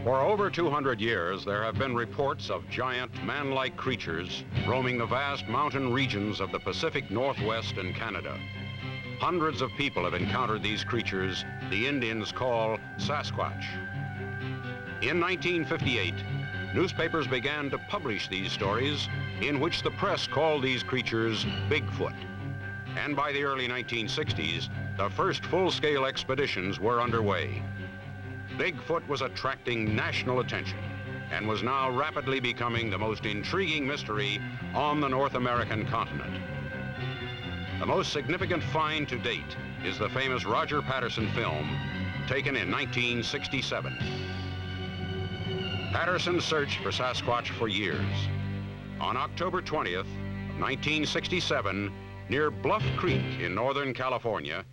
For over 200 years, there have been reports of giant, man-like creatures roaming the vast mountain regions of the Pacific Northwest and Canada. Hundreds of people have encountered these creatures the Indians call Sasquatch. In 1958, newspapers began to publish these stories in which the press called these creatures Bigfoot. And by the early 1960s, the first full-scale expeditions were underway. Bigfoot was attracting national attention and was now rapidly becoming the most intriguing mystery on the North American continent. The most significant find to date is the famous Roger Patterson film taken in 1967. Patterson searched for Sasquatch for years. On October 20th of 1967, near Bluff Creek in Northern California,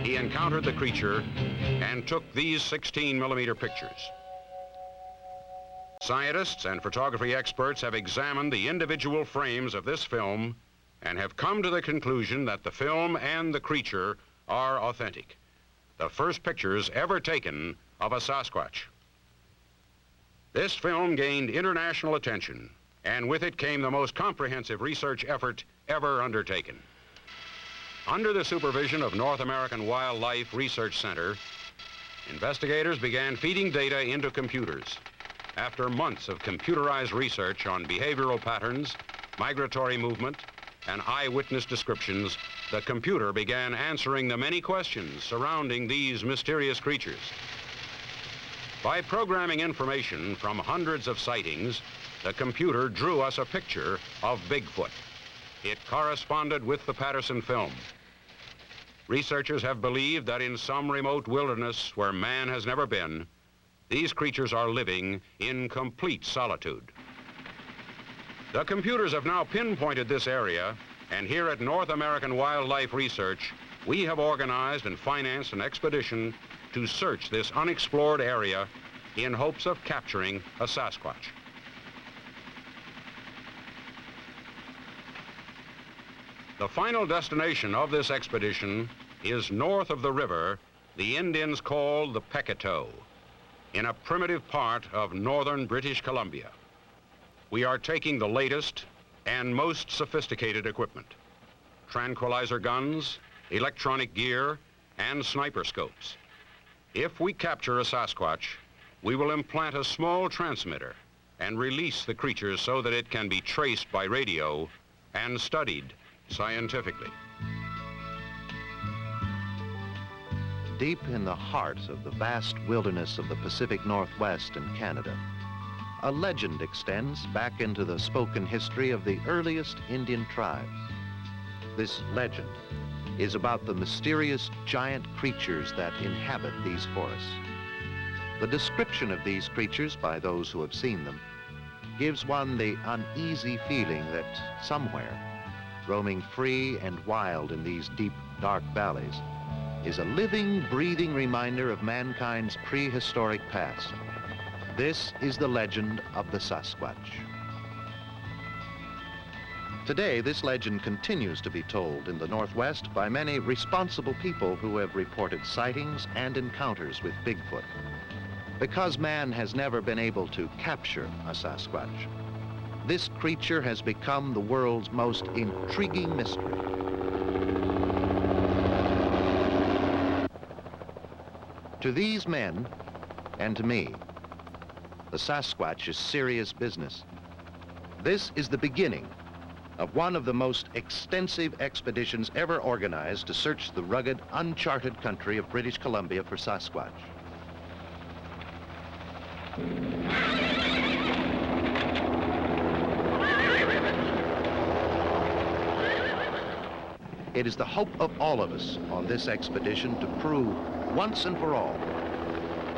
he encountered the creature and took these 16-millimeter pictures. Scientists and photography experts have examined the individual frames of this film and have come to the conclusion that the film and the creature are authentic. The first pictures ever taken of a Sasquatch. This film gained international attention, and with it came the most comprehensive research effort ever undertaken. Under the supervision of North American Wildlife Research Center, investigators began feeding data into computers. After months of computerized research on behavioral patterns, migratory movement, and eyewitness descriptions, the computer began answering the many questions surrounding these mysterious creatures. By programming information from hundreds of sightings, the computer drew us a picture of Bigfoot. It corresponded with the Patterson film. Researchers have believed that in some remote wilderness where man has never been, these creatures are living in complete solitude. The computers have now pinpointed this area, and here at North American Wildlife Research, we have organized and financed an expedition to search this unexplored area in hopes of capturing a Sasquatch. The final destination of this expedition is north of the river the Indians call the Pecatow, in a primitive part of northern British Columbia. We are taking the latest and most sophisticated equipment: tranquilizer guns, electronic gear, and sniper scopes. If we capture a Sasquatch, we will implant a small transmitter and release the creature so that it can be traced by radio and studied scientifically. Deep in the heart of the vast wilderness of the Pacific Northwest and Canada, a legend extends back into the spoken history of the earliest Indian tribes. This legend is about the mysterious giant creatures that inhabit these forests. The description of these creatures by those who have seen them gives one the uneasy feeling that somewhere, roaming free and wild in these deep, dark valleys, is a living, breathing reminder of mankind's prehistoric past. This is the legend of the Sasquatch. Today, this legend continues to be told in the Northwest by many responsible people who have reported sightings and encounters with Bigfoot. Because man has never been able to capture a Sasquatch, this creature has become the world's most intriguing mystery. To these men, and to me, the Sasquatch is serious business. This is the beginning of one of the most extensive expeditions ever organized to search the rugged, uncharted country of British Columbia for Sasquatch. It is the hope of all of us on this expedition to prove once and for all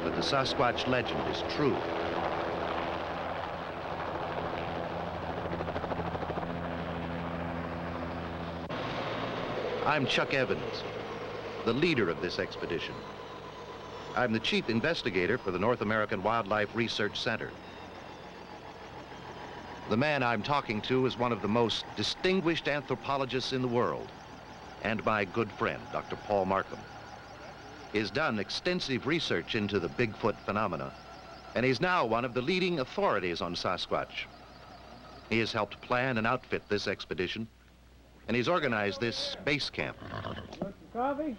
that the Sasquatch legend is true. I'm Chuck Evans, the leader of this expedition. I'm the chief investigator for the North American Wildlife Research Center. The man I'm talking to is one of the most distinguished anthropologists in the world, and my good friend, Dr. Paul Markham. He's done extensive research into the Bigfoot phenomena, and he's now one of the leading authorities on Sasquatch. He has helped plan and outfit this expedition, and he's organized this base camp. Coffee?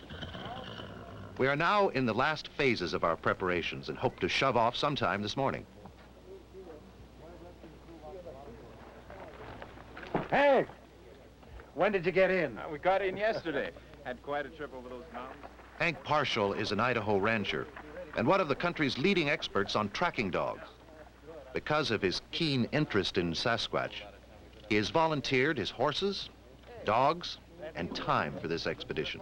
We are now in the last phases of our preparations and hope to shove off sometime this morning. Hey! When did you get in? We got in yesterday. Had quite a trip over those mountains. Hank Parshall is an Idaho rancher and one of the country's leading experts on tracking dogs. Because of his keen interest in Sasquatch, he has volunteered his horses, dogs, and time for this expedition.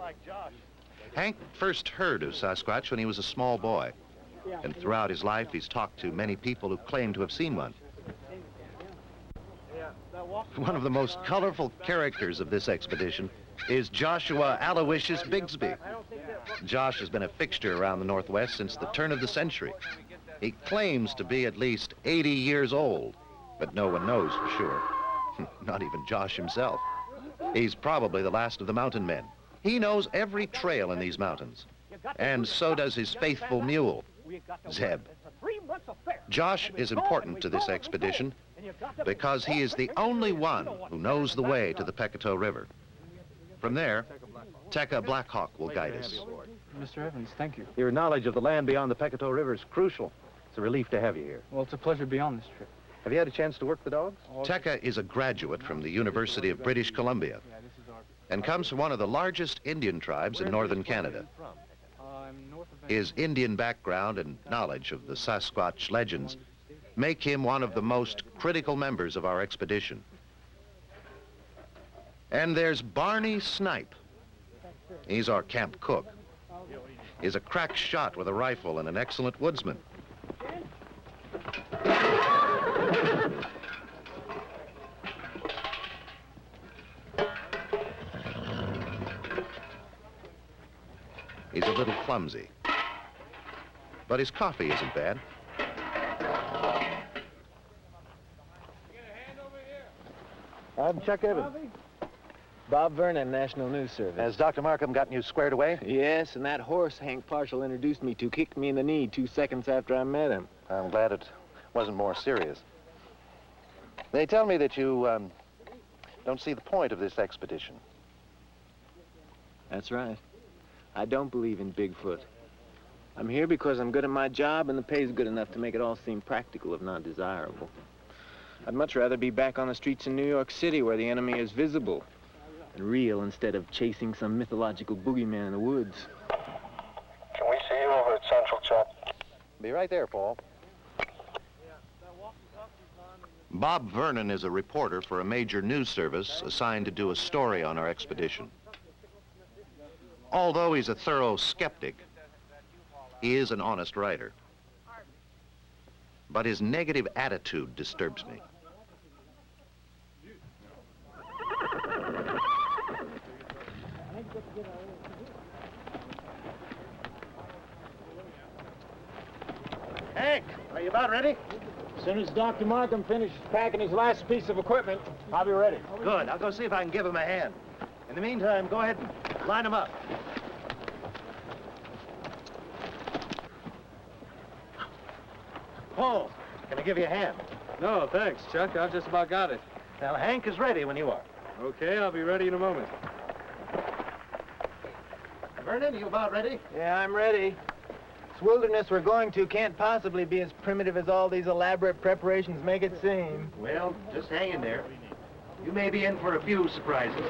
Hank first heard of Sasquatch when he was a small boy, and throughout his life he's talked to many people who claim to have seen one. One of the most colorful characters of this expedition is Joshua Aloysius Bigsby. Josh has been a fixture around the Northwest since the turn of the century. He claims to be at least 80 years old, but no one knows for sure. Not even Josh himself. He's probably the last of the mountain men. He knows every trail in these mountains, and so does his faithful mule, Zeb. Josh is important to this expedition because he is the only one who knows the way to the Pecatow River. From there, Tekka Blackhawk will guide us. Mr. Evans, thank you. Your knowledge of the land beyond the Pecatow River is crucial. It's a relief to have you here. Well, it's a pleasure to be on this trip. Have you had a chance to work the dogs? Tekka is a graduate from the University of British Columbia and comes from one of the largest Indian tribes in northern Canada. His Indian background and knowledge of the Sasquatch legends make him one of the most critical members of our expedition. And there's Barney Snipe. He's our camp cook. He's a crack shot with a rifle and an excellent woodsman. He's a little clumsy, but his coffee isn't bad. I'm Chuck Evans. Bob Vernon, National News Service. Has Dr. Markham gotten you squared away? Yes, and that horse Hank Parshall introduced me to kicked me in the knee 2 seconds after I met him. I'm glad it wasn't more serious. They tell me that you don't see the point of this expedition. That's right. I don't believe in Bigfoot. I'm here because I'm good at my job and the pay's good enough to make it all seem practical, if not desirable. I'd much rather be back on the streets in New York City where the enemy is visible and real instead of chasing some mythological boogeyman in the woods. Can we see you over at Central, Chuck? Be right there, Paul. Bob Vernon is a reporter for a major news service assigned to do a story on our expedition. Although he's a thorough skeptic, he is an honest writer. But his negative attitude disturbs me. Hank, are you about ready? As soon as Dr. Markham finishes packing his last piece of equipment, I'll be ready. Good. I'll go see if I can give him a hand. In the meantime, go ahead and line them up. Paul, can I give you a hand? No, thanks, Chuck. I've just about got it. Now, Hank is ready when you are. Okay, I'll be ready in a moment. Vernon, you about ready? Yeah, I'm ready. This wilderness we're going to can't possibly be as primitive as all these elaborate preparations make it seem. Well, just hang in there. You may be in for a few surprises.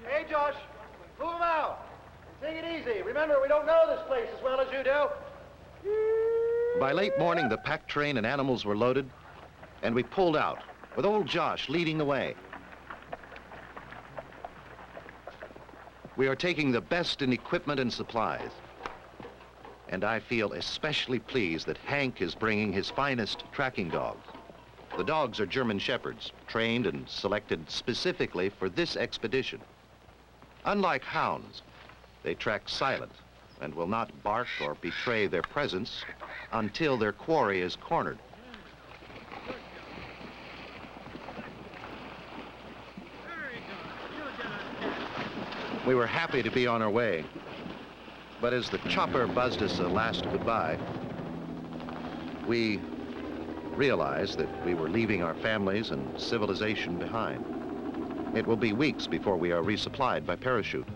Hey, Josh, move him out. Take it easy. Remember, we don't know this place as well as you do. By late morning, the pack train and animals were loaded, and we pulled out, with old Josh leading the way. We are taking the best in equipment and supplies. And I feel especially pleased that Hank is bringing his finest tracking dogs. The dogs are German Shepherds, trained and selected specifically for this expedition. Unlike hounds, they track silent and will not bark or betray their presence until their quarry is cornered. We were happy to be on our way, but as the chopper buzzed us a last goodbye, we realized that we were leaving our families and civilization behind. It will be weeks before we are resupplied by parachute.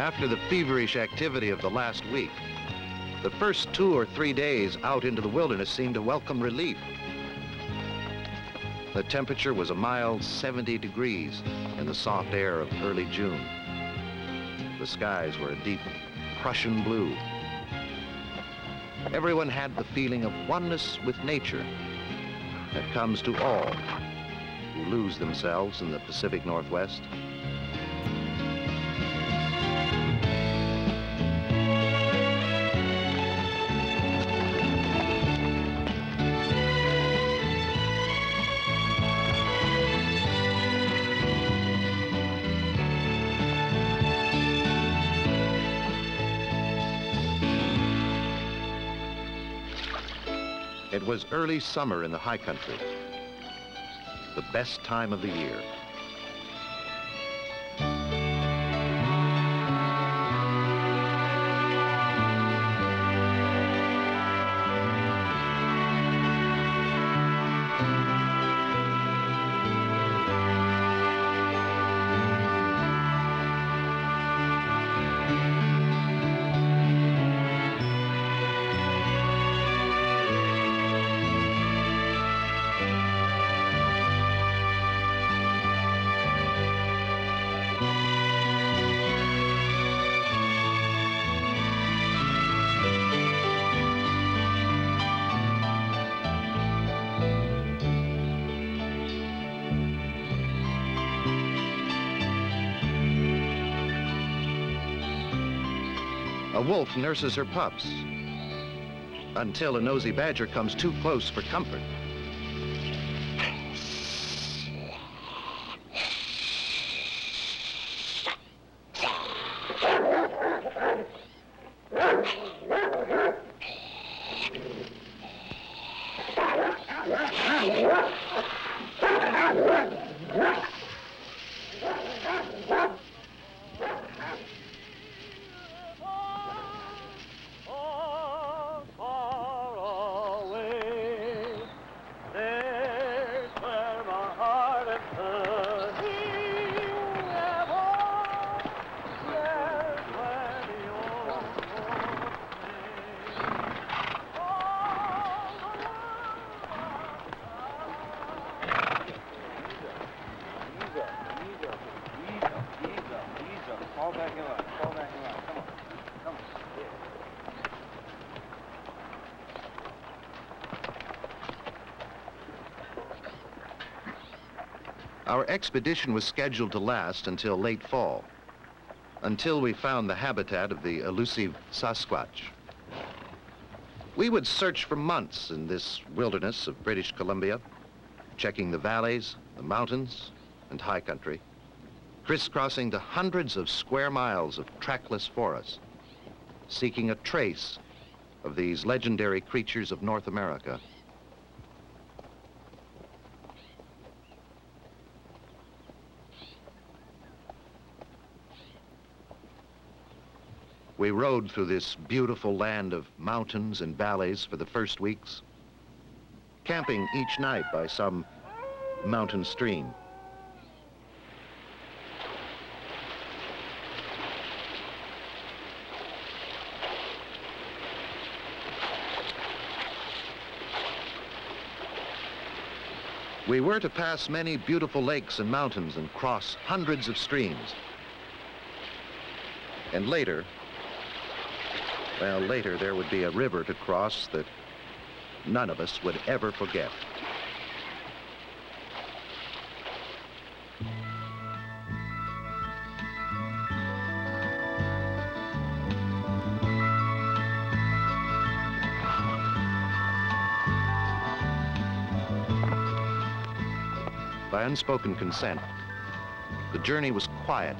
After the feverish activity of the last week, the first 2 or 3 days out into the wilderness seemed to welcome relief. The temperature was a mild 70 degrees in the soft air of early June. The skies were a deep Prussian blue. Everyone had the feeling of oneness with nature that comes to all who lose themselves in the Pacific Northwest. It was early summer in the high country, the best time of the year. A wolf nurses her pups until a nosy badger comes too close for comfort. Our expedition was scheduled to last until late fall, until we found the habitat of the elusive Sasquatch. We would search for months in this wilderness of British Columbia, checking the valleys, the mountains, and high country, crisscrossing the hundreds of square miles of trackless forest, seeking a trace of these legendary creatures of North America. We rode through this beautiful land of mountains and valleys for the first weeks, camping each night by some mountain stream. We were to pass many beautiful lakes and mountains and cross hundreds of streams. And later there would be a river to cross that none of us would ever forget. By unspoken consent, the journey was quiet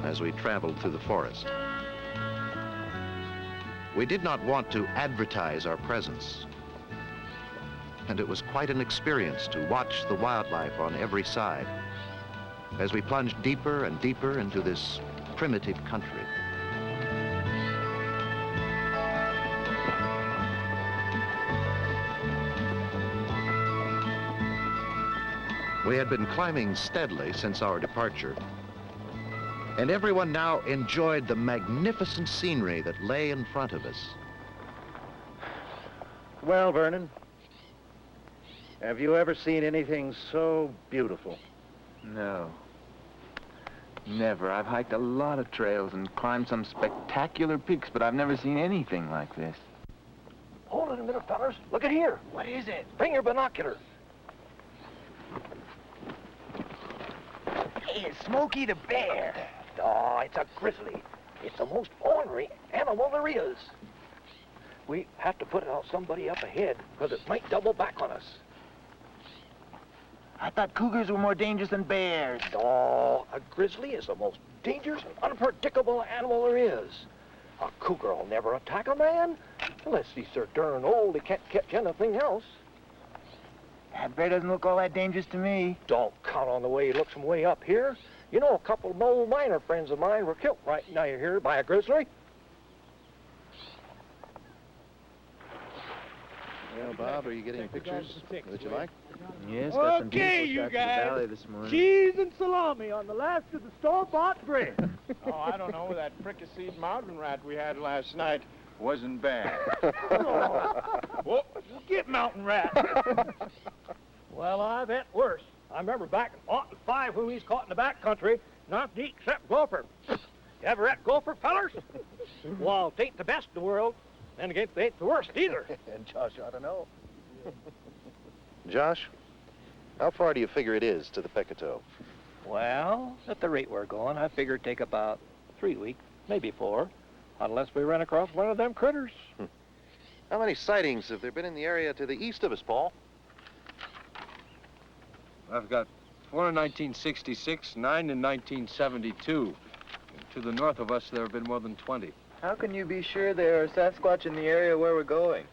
as we traveled through the forest. We did not want to advertise our presence, and it was quite an experience to watch the wildlife on every side as we plunged deeper and deeper into this primitive country. We had been climbing steadily since our departure, And everyone now enjoyed the magnificent scenery that lay in front of us. Well, Vernon, have you ever seen anything so beautiful? No. Never. I've hiked a lot of trails and climbed some spectacular peaks, but I've never seen anything like this. Hold it a minute, fellas. Look at here. What is it? Bring your binoculars. Hey, it's Smokey the Bear. Oh, it's a grizzly. It's the most ornery animal there is. We have to put out somebody up ahead, because it might double back on us. I thought cougars were more dangerous than bears. Oh, a grizzly is the most dangerous and unpredictable animal there is. A cougar will never attack a man unless he's so darn old he can't catch anything else. That bear doesn't look all that dangerous to me. Don't count on the way he looks from way up here. You know, a couple of old miner friends of mine were killed right now here by a grizzly. Well, Bob, are you getting pictures that you like? Yes, got some Okay, beautiful you shots of the guys. valley this morning. Cheese and salami on the last of the store-bought bread. Oh, I don't know. That fricasseed mountain rat we had last night wasn't bad. Whoa, get mountain rat. Well, I've had worse. I remember back in '05 when we was caught in the back country, not to eat except gopher. You ever had gopher, fellers? Well, it ain't the best in the world. Then again, it ain't the worst either. And Josh ought to know. Josh, how far do you figure it is to the Pecatoe? Well, at the rate we're going, I figure it'd take about 3 weeks, maybe 4, unless we run across one of them critters. How many sightings have there been in the area to the east of us, Paul? I've got 4 in 1966, 9 in 1972. To the north of us, there have been more than 20. How can you be sure there are Sasquatch in the area where we're going?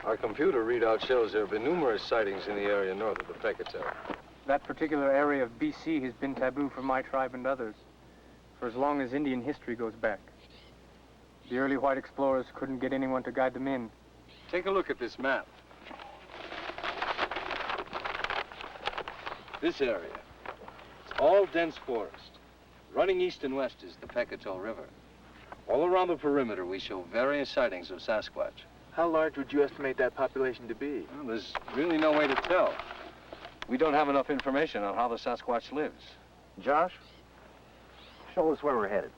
Our computer readout shows there have been numerous sightings in the area north of the Pecatoe. That particular area of BC has been taboo for my tribe and others for as long as Indian history goes back. The early white explorers couldn't get anyone to guide them in. Take a look at this map. This area, it's all dense forest. Running east and west is the Pecatoe River. All around the perimeter, we show various sightings of Sasquatch. How large would you estimate that population to be? Well, there's really no way to tell. We don't have enough information on how the Sasquatch lives. Josh, show us where we're headed.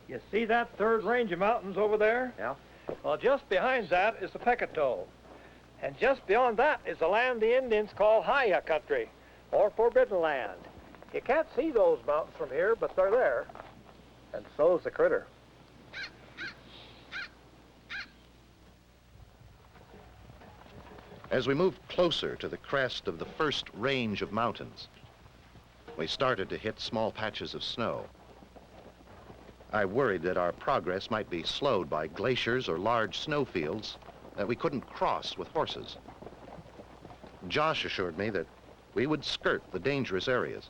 You see that third range of mountains over there? Yeah. Well, just behind that is the Pecatoe. And just beyond that is the land the Indians call Haya country, or Forbidden Land. You can't see those mountains from here, but they're there. And so's the critter. As we moved closer to the crest of the first range of mountains, we started to hit small patches of snow. I worried that our progress might be slowed by glaciers or large snowfields that we couldn't cross with horses. Josh assured me that we would skirt the dangerous areas.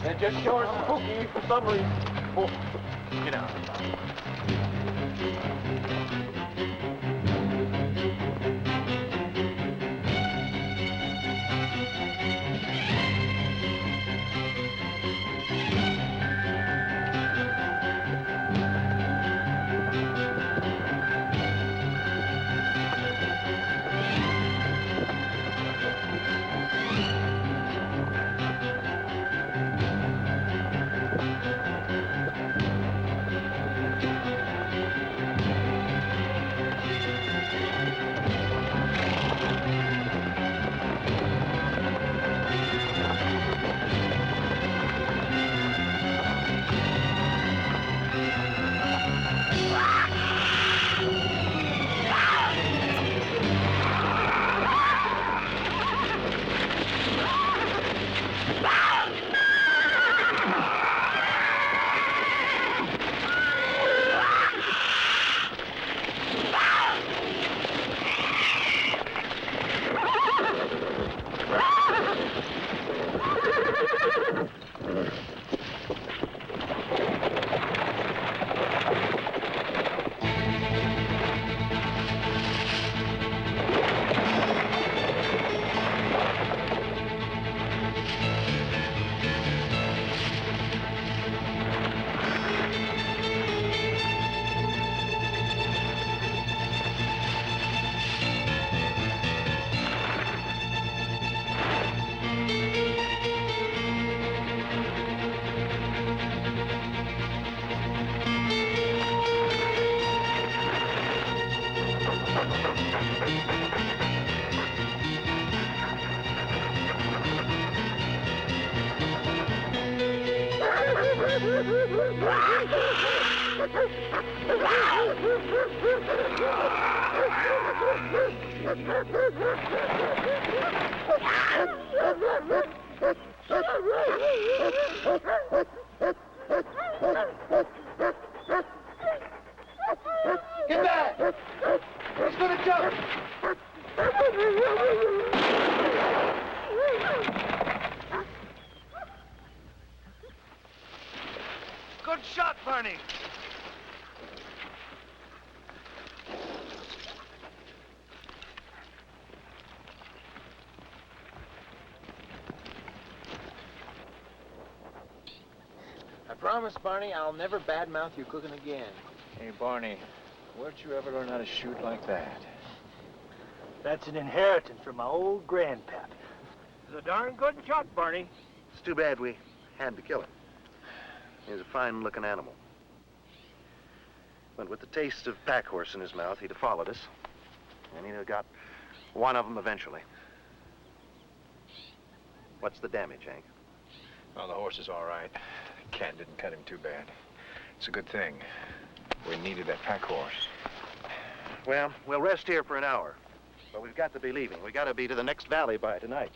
They're just short and spooky for some reason. Oh, get out. Get back! He's gonna jump! Good shot, Barney. I promise, Barney, I'll never badmouth your cooking again. Hey, Barney, where'd you ever learn how to shoot like that? That's an inheritance from my old grandpap. He's a darn good shot, Barney. It's too bad we had to kill him. He was a fine-looking animal. But with the taste of pack horse in his mouth, he'd have followed us. And he'd have got one of them eventually. What's the damage, Hank? Well, the horse is all right. Cat didn't cut him too bad. It's a good thing. We needed that pack horse. Well, we'll rest here for an hour. But we've got to be leaving. We've got to be to the next valley by tonight.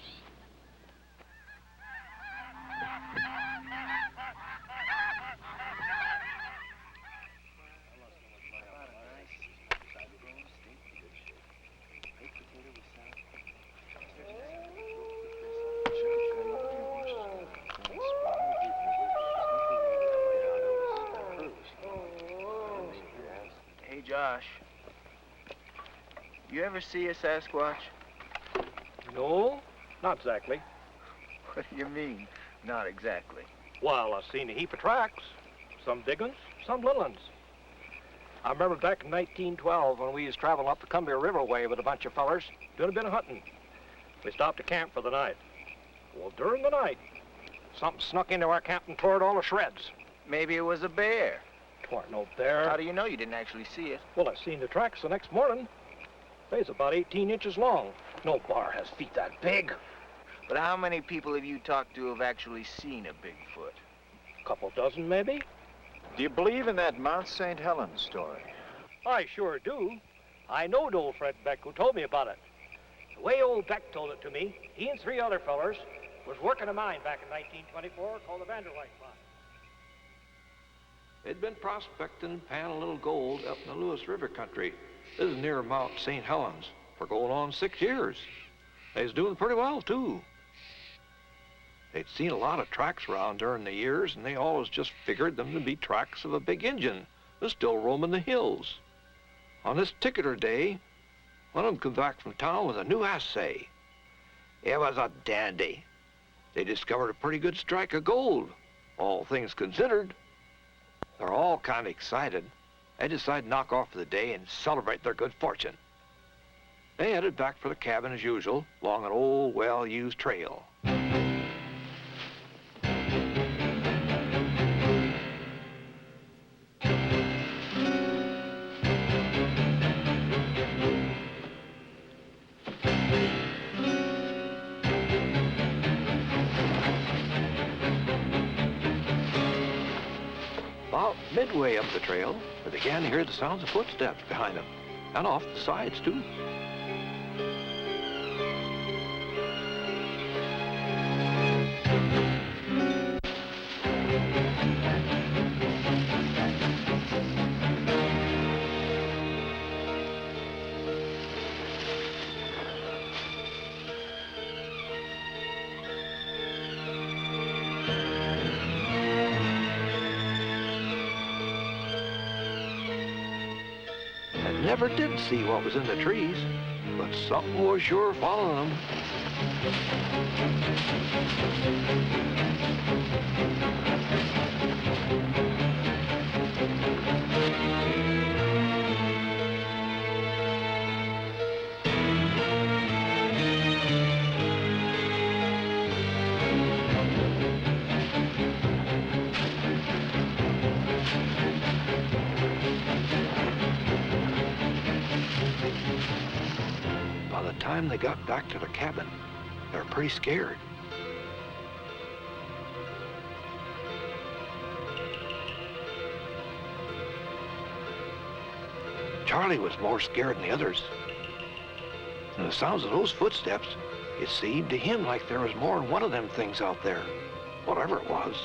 Hey, Josh. You ever see a Sasquatch? No, not exactly. What do you mean, not exactly? Well, I've seen a heap of tracks. Some big ones, some little ones. I remember back in 1912 when we was traveling up the Columbia Riverway with a bunch of fellers doing a bit of hunting. We stopped to camp for the night. Well, during the night, something snuck into our camp and tore it all to shreds. Maybe it was a bear. Twarn't no bear. How do you know you didn't actually see it? Well, I seen the tracks the next morning. They's about 18 inches long. No bar has feet that big. But how many people have you talked to who have actually seen a Bigfoot? Couple dozen, maybe. Do you believe in that Mount St. Helens story? I sure do. I knowed old Fred Beck who told me about it. The way old Beck told it to me, he and 3 other fellers was working a mine back in 1924 called the Vanderwyk Mine. They'd been prospecting and panning a little gold up in the Lewis River country. This is near Mount St. Helens for going on 6 years. They was doing pretty well, too. They'd seen a lot of tracks around during the years, and they always just figured them to be tracks of a big Injun that's still roaming the hills. On this particular day, one of them come back from town with a new assay. It was a dandy. They discovered a pretty good strike of gold, all things considered. They're all kind of excited. They decide to knock off for the day and celebrate their good fortune. They headed back for the cabin as usual, along an old, well-used trail. About midway up the trail, they began to hear the sounds of footsteps behind them, and off the sides, too. Never did see what was in the trees, but something was sure following them. the time they got back to the cabin, they were pretty scared. Charlie was more scared than the others. And the sounds of those footsteps, it seemed to him like there was more than one of them things out there, whatever it was.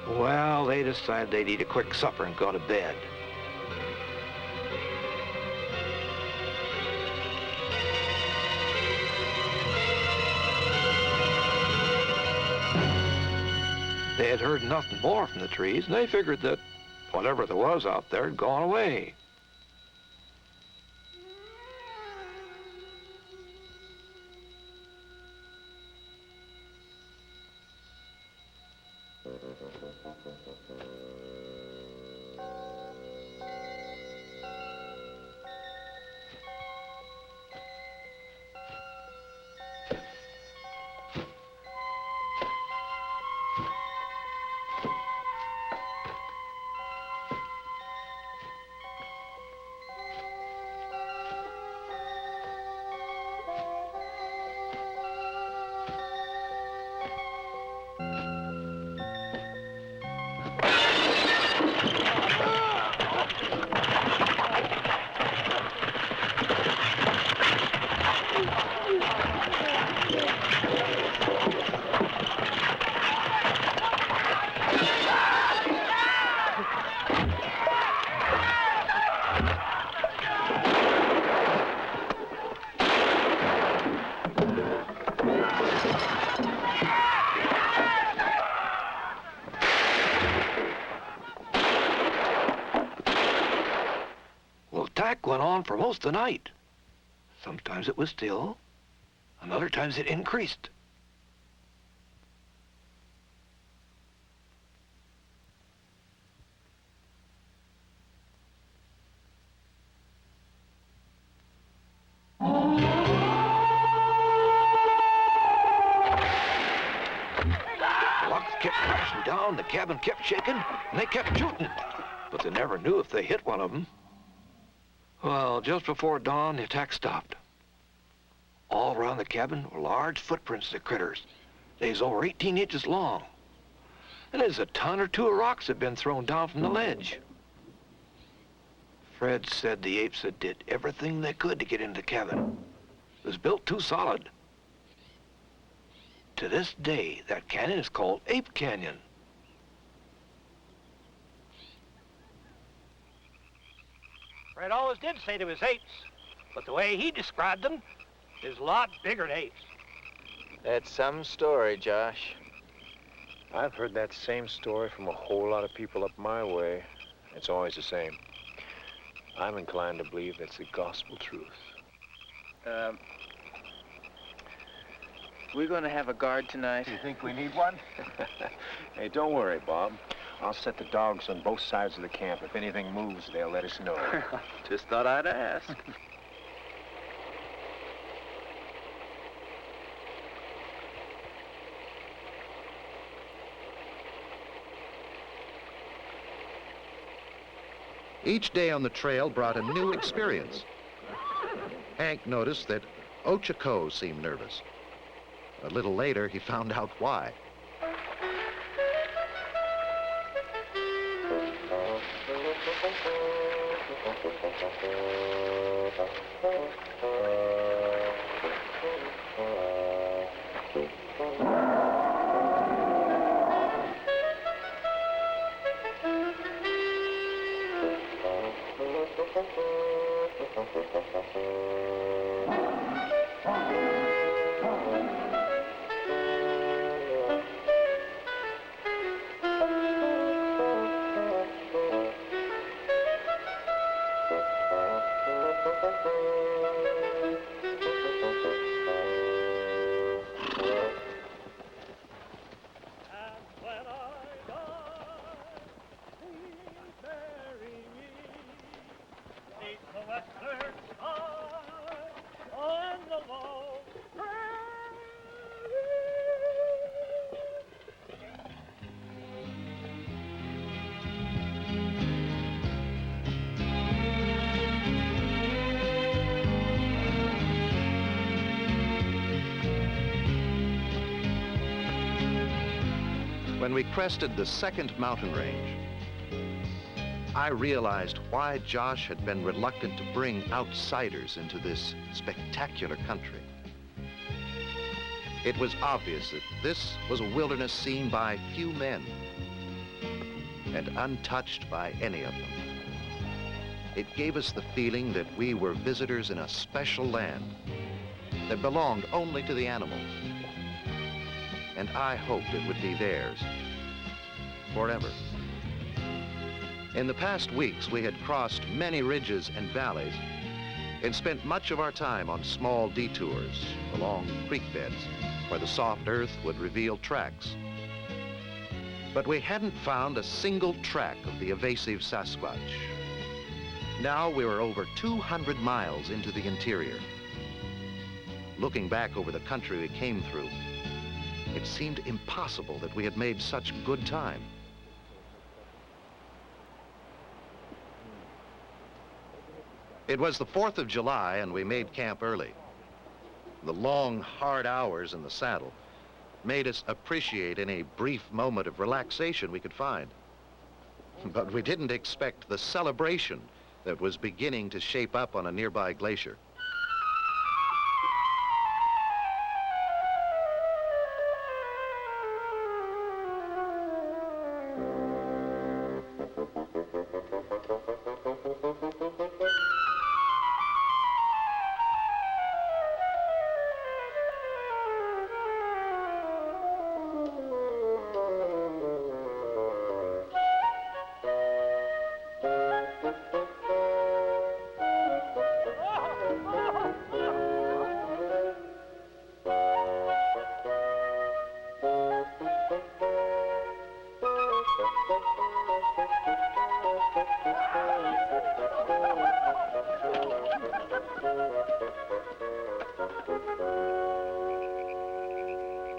Well, they decided they'd eat a quick supper and go to bed. They had heard nothing more from the trees, and they figured that whatever there was out there had gone away. Attack went on for most of the night. Sometimes it was still, and other times it increased. The rocks kept crashing down, the cabin kept shaking, and they kept shooting, but they never knew if they hit one of them. Well, just before dawn, the attack stopped. All around the cabin were large footprints of the critters. They was over 18 inches long. And there's a ton or two of rocks that had been thrown down from the ledge. Fred said the apes had did everything they could to get into the cabin. It was built too solid. To this day, that canyon is called Ape Canyon. Fred always did say there was apes, but the way he described them is a lot bigger than apes. That's some story, Josh. I've heard that same story from a whole lot of people up my way. It's always the same. I'm inclined to believe that's the gospel truth. We're going to have a guard tonight. You think we need one? Hey, don't worry, Bob. I'll set the dogs on both sides of the camp. If anything moves, they'll let us know. Just thought I'd ask. Each day on the trail brought a new experience. Hank noticed that Ochako seemed nervous. A little later, he found out why. When we crested the second mountain range, I realized why Josh had been reluctant to bring outsiders into this spectacular country. It was obvious that this was a wilderness seen by few men and untouched by any of them. It gave us the feeling that we were visitors in a special land that belonged only to the animals. And I hoped it would be theirs forever. In the past weeks, we had crossed many ridges and valleys and spent much of our time on small detours along creek beds where the soft earth would reveal tracks. But we hadn't found a single track of the evasive Sasquatch. Now we were over 200 miles into the interior. Looking back over the country we came through, it seemed impossible that we had made such good time. It was the 4th of July and we made camp early. The long, hard hours in the saddle made us appreciate any brief moment of relaxation we could find. But we didn't expect the celebration that was beginning to shape up on a nearby glacier.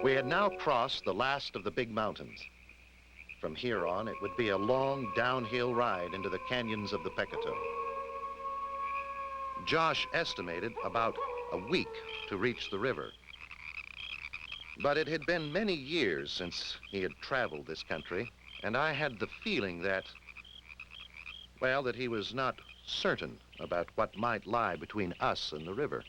We had now crossed the last of the big mountains. From here on, it would be a long downhill ride into the canyons of the Pecatow. Josh estimated about a week to reach the river. But it had been many years since he had traveled this country, and I had the feeling that, well, that he was not certain about what might lie between us and the river.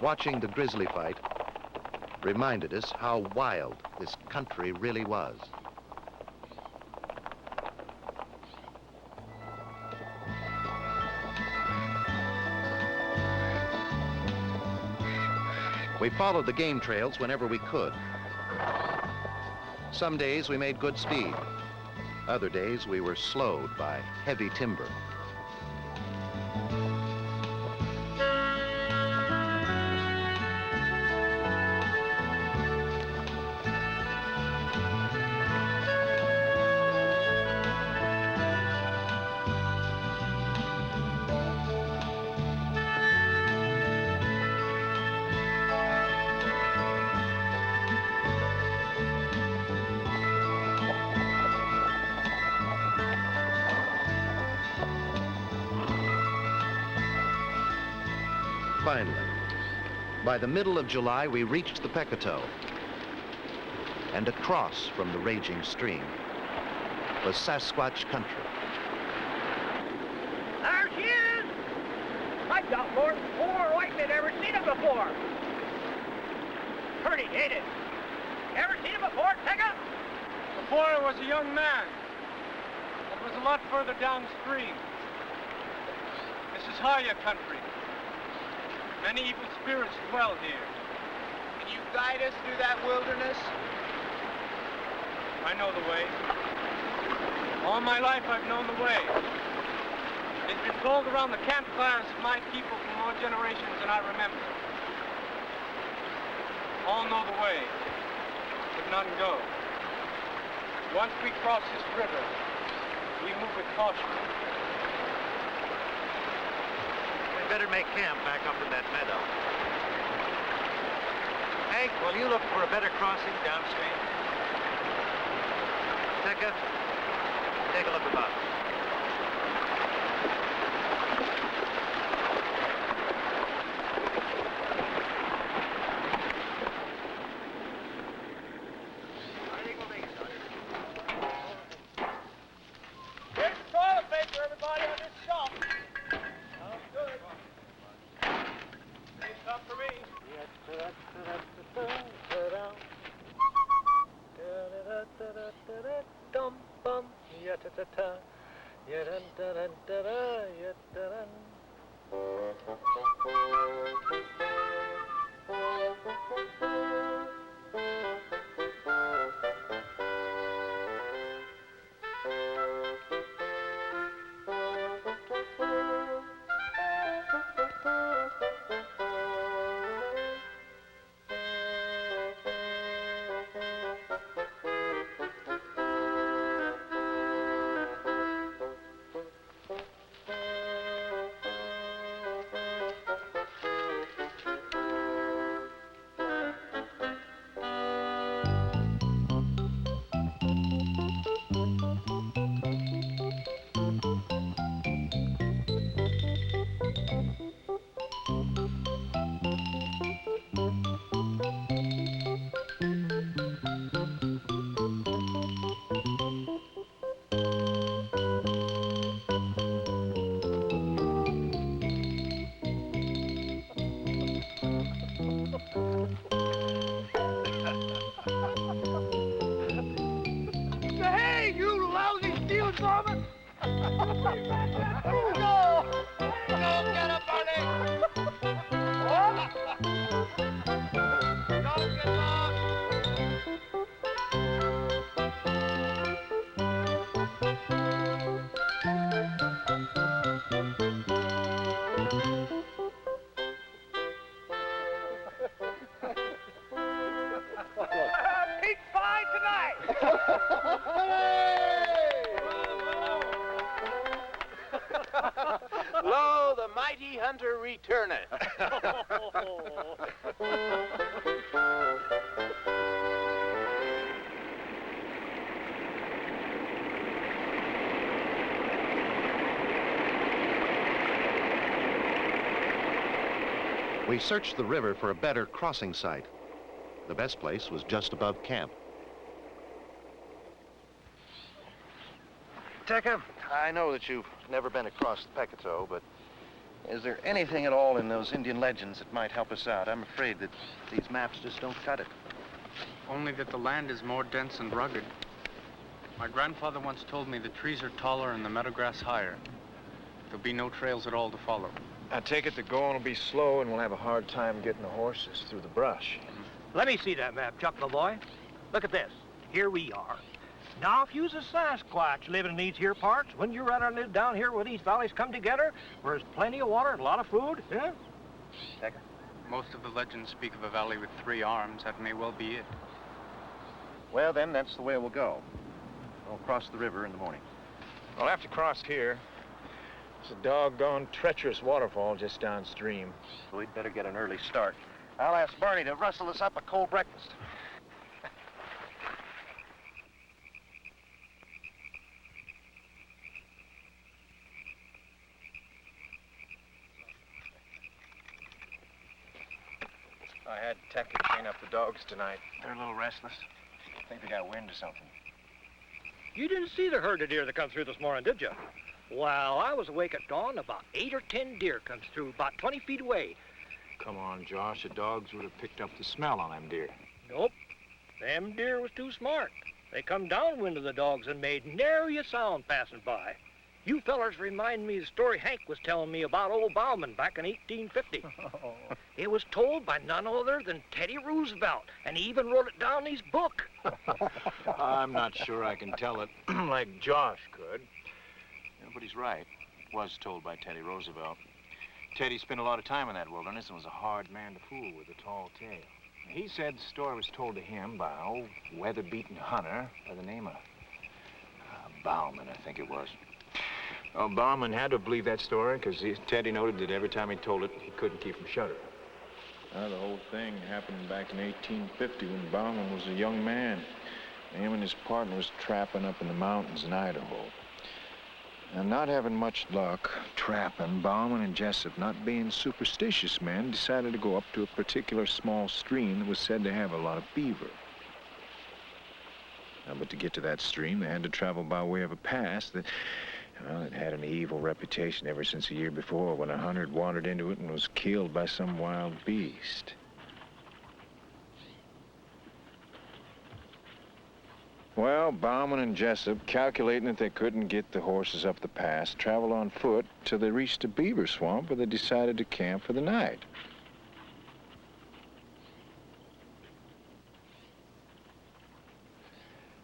Watching the grizzly fight reminded us how wild this country really was. We followed the game trails whenever we could. Some days we made good speed. Other days we were slowed by heavy timber. Finally, by the middle of July, we reached the Pecatow. And across from the raging stream was Sasquatch country. There she is! I got more than 4 white men ever seen her before. Pretty, ain't it? Ever seen her before, Tigger? Before I was a young man. It was a lot further downstream. This is Haya country. Many evil spirits dwell here. Can you guide us through that wilderness? I know the way. All my life I've known the way. It's been told around the campfires of my people for more generations than I remember. All know the way, but none go. Once we cross this river, we move with caution. We'd better make camp back up in that meadow. Hank, will you look for a better crossing downstream? Tika, take a look about. Here's the toilet paper, everybody, on this shelf. Sounds good. Same stuff for me. Hey, you lousy steel drummer! Go! Go get up, Barney! What? Don't get lost! Pete's fine tonight! Lo, the mighty hunter returneth. We searched the river for a better crossing site. The best place was just above camp. Tika, I know that you've never been across the Pecatow, but Is there anything at all in those Indian legends that might help us out? I'm afraid that these maps just don't cut it. Only that the land is more dense and rugged. My grandfather once told me the trees are taller and the meadowgrass higher. There'll be no trails at all to follow. I take it the going will be slow and we'll have a hard time getting the horses through the brush. Let me see that map, Chuck, my boy. Look at this. Here we are. Now, if you's a Sasquatch living in these here parts, wouldn't you rather live down here where these valleys come together, where there's plenty of water and a lot of food, yeah? Decker? Most of the legends speak of a valley with 3 arms. That may well be it. Well, then, that's the way we'll go. We'll cross the river in the morning. I'll have to cross here. It's a doggone treacherous waterfall just downstream. So we'd better get an early start. I'll ask Barney to rustle us up a cold breakfast. I had Tacky chain up the dogs tonight. They're a little restless. I think they got wind or something. You didn't see the herd of deer that come through this morning, did you? Well, I was awake at dawn. About 8 or 10 deer comes through, about 20 feet away. Come on, Josh. The dogs would have picked up the smell on them deer. Nope. Them deer was too smart. They come downwind of the dogs and made nary a sound passing by. You fellers remind me of the story Hank was telling me about old Bauman back in 1850. It was told by none other than Teddy Roosevelt, and he even wrote it down in his book. I'm not sure I can tell it like Josh could. Yeah, but he's right. It was told by Teddy Roosevelt. Teddy spent a lot of time in that wilderness and was a hard man to fool with a tall tale. He said the story was told to him by an old weather-beaten hunter by the name of Bauman, I think it was. Well, Bauman had to believe that story because Teddy noted that every time he told it, he couldn't keep from shuddering. The whole thing happened back in 1850 when Bauman was a young man. Him and his partner was trapping up in the mountains in Idaho. And not having much luck trapping, Bauman and Jessup, not being superstitious men, decided to go up to a particular small stream that was said to have a lot of beaver. But to get to that stream, they had to travel by way of a pass that, well, it had an evil reputation ever since a year before when a hunter had wandered into it and was killed by some wild beast. Well, Bauman and Jessup, calculating that they couldn't get the horses up the pass, traveled on foot till they reached a beaver swamp where they decided to camp for the night.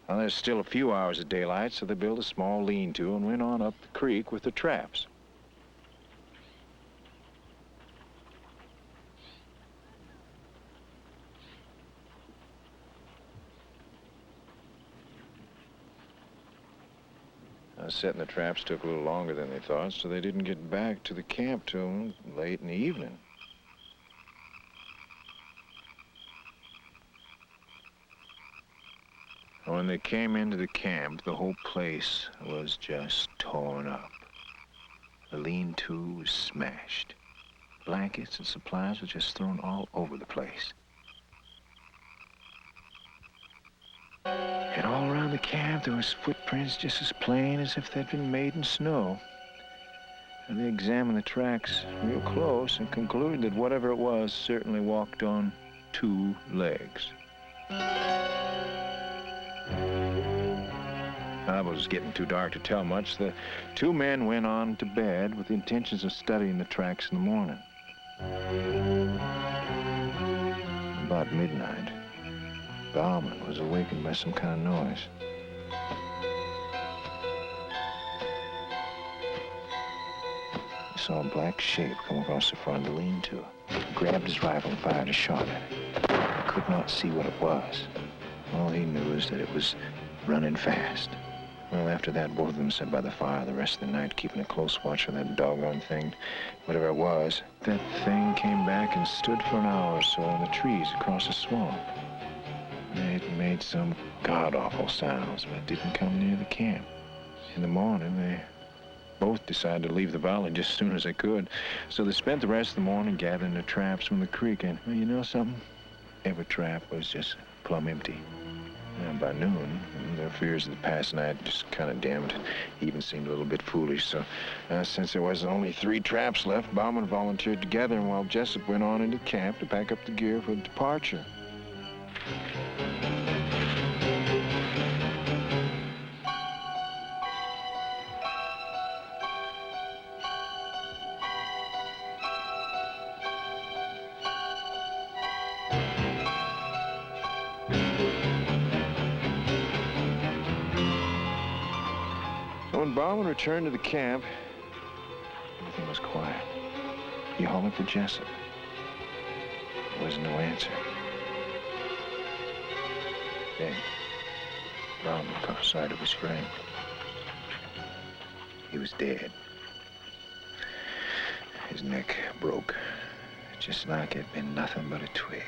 Well, there's still a few hours of daylight, so they built a small lean-to and went on up the creek with the traps. Setting the traps took a little longer than they thought, so they didn't get back to the camp till late in the evening. When they came into the camp, the whole place was just torn up. The lean-to was smashed. Blankets and supplies were just thrown all over the place. And all around the camp, there was footprints just as plain as if they'd been made in snow. And they examined the tracks real close and concluded that whatever it was certainly walked on 2 legs. It was getting too dark to tell much. The 2 men went on to bed with the intentions of studying the tracks in the morning. About midnight, Bauman was awakened by some kind of noise. He saw a black shape come across the front of the lean-to. He grabbed his rifle and fired a shot at it. He could not see what it was. All he knew is that it was running fast. Well, after that, both of them sat by the fire the rest of the night, keeping a close watch on that doggone thing. Whatever it was, that thing came back and stood for an hour or so in the trees across the swamp. It made some god-awful sounds, but it didn't come near the camp. In the morning, they both decided to leave the valley just as soon as they could. So they spent the rest of the morning gathering their traps from the creek, and, well, you know something? Every trap was just plumb empty. And by noon, their fears of the past night just kind of dimmed. He even seemed a little bit foolish. So since there was only 3 traps left, Bauman volunteered together, and while Jessup went on into camp to pack up the gear for departure. When Bauman returned to the camp, everything was quiet. He hollered for Jessup. There was no answer. Then, Bauman caught sight of his friend. He was dead. His neck broke, just like it'd been nothing but a twig.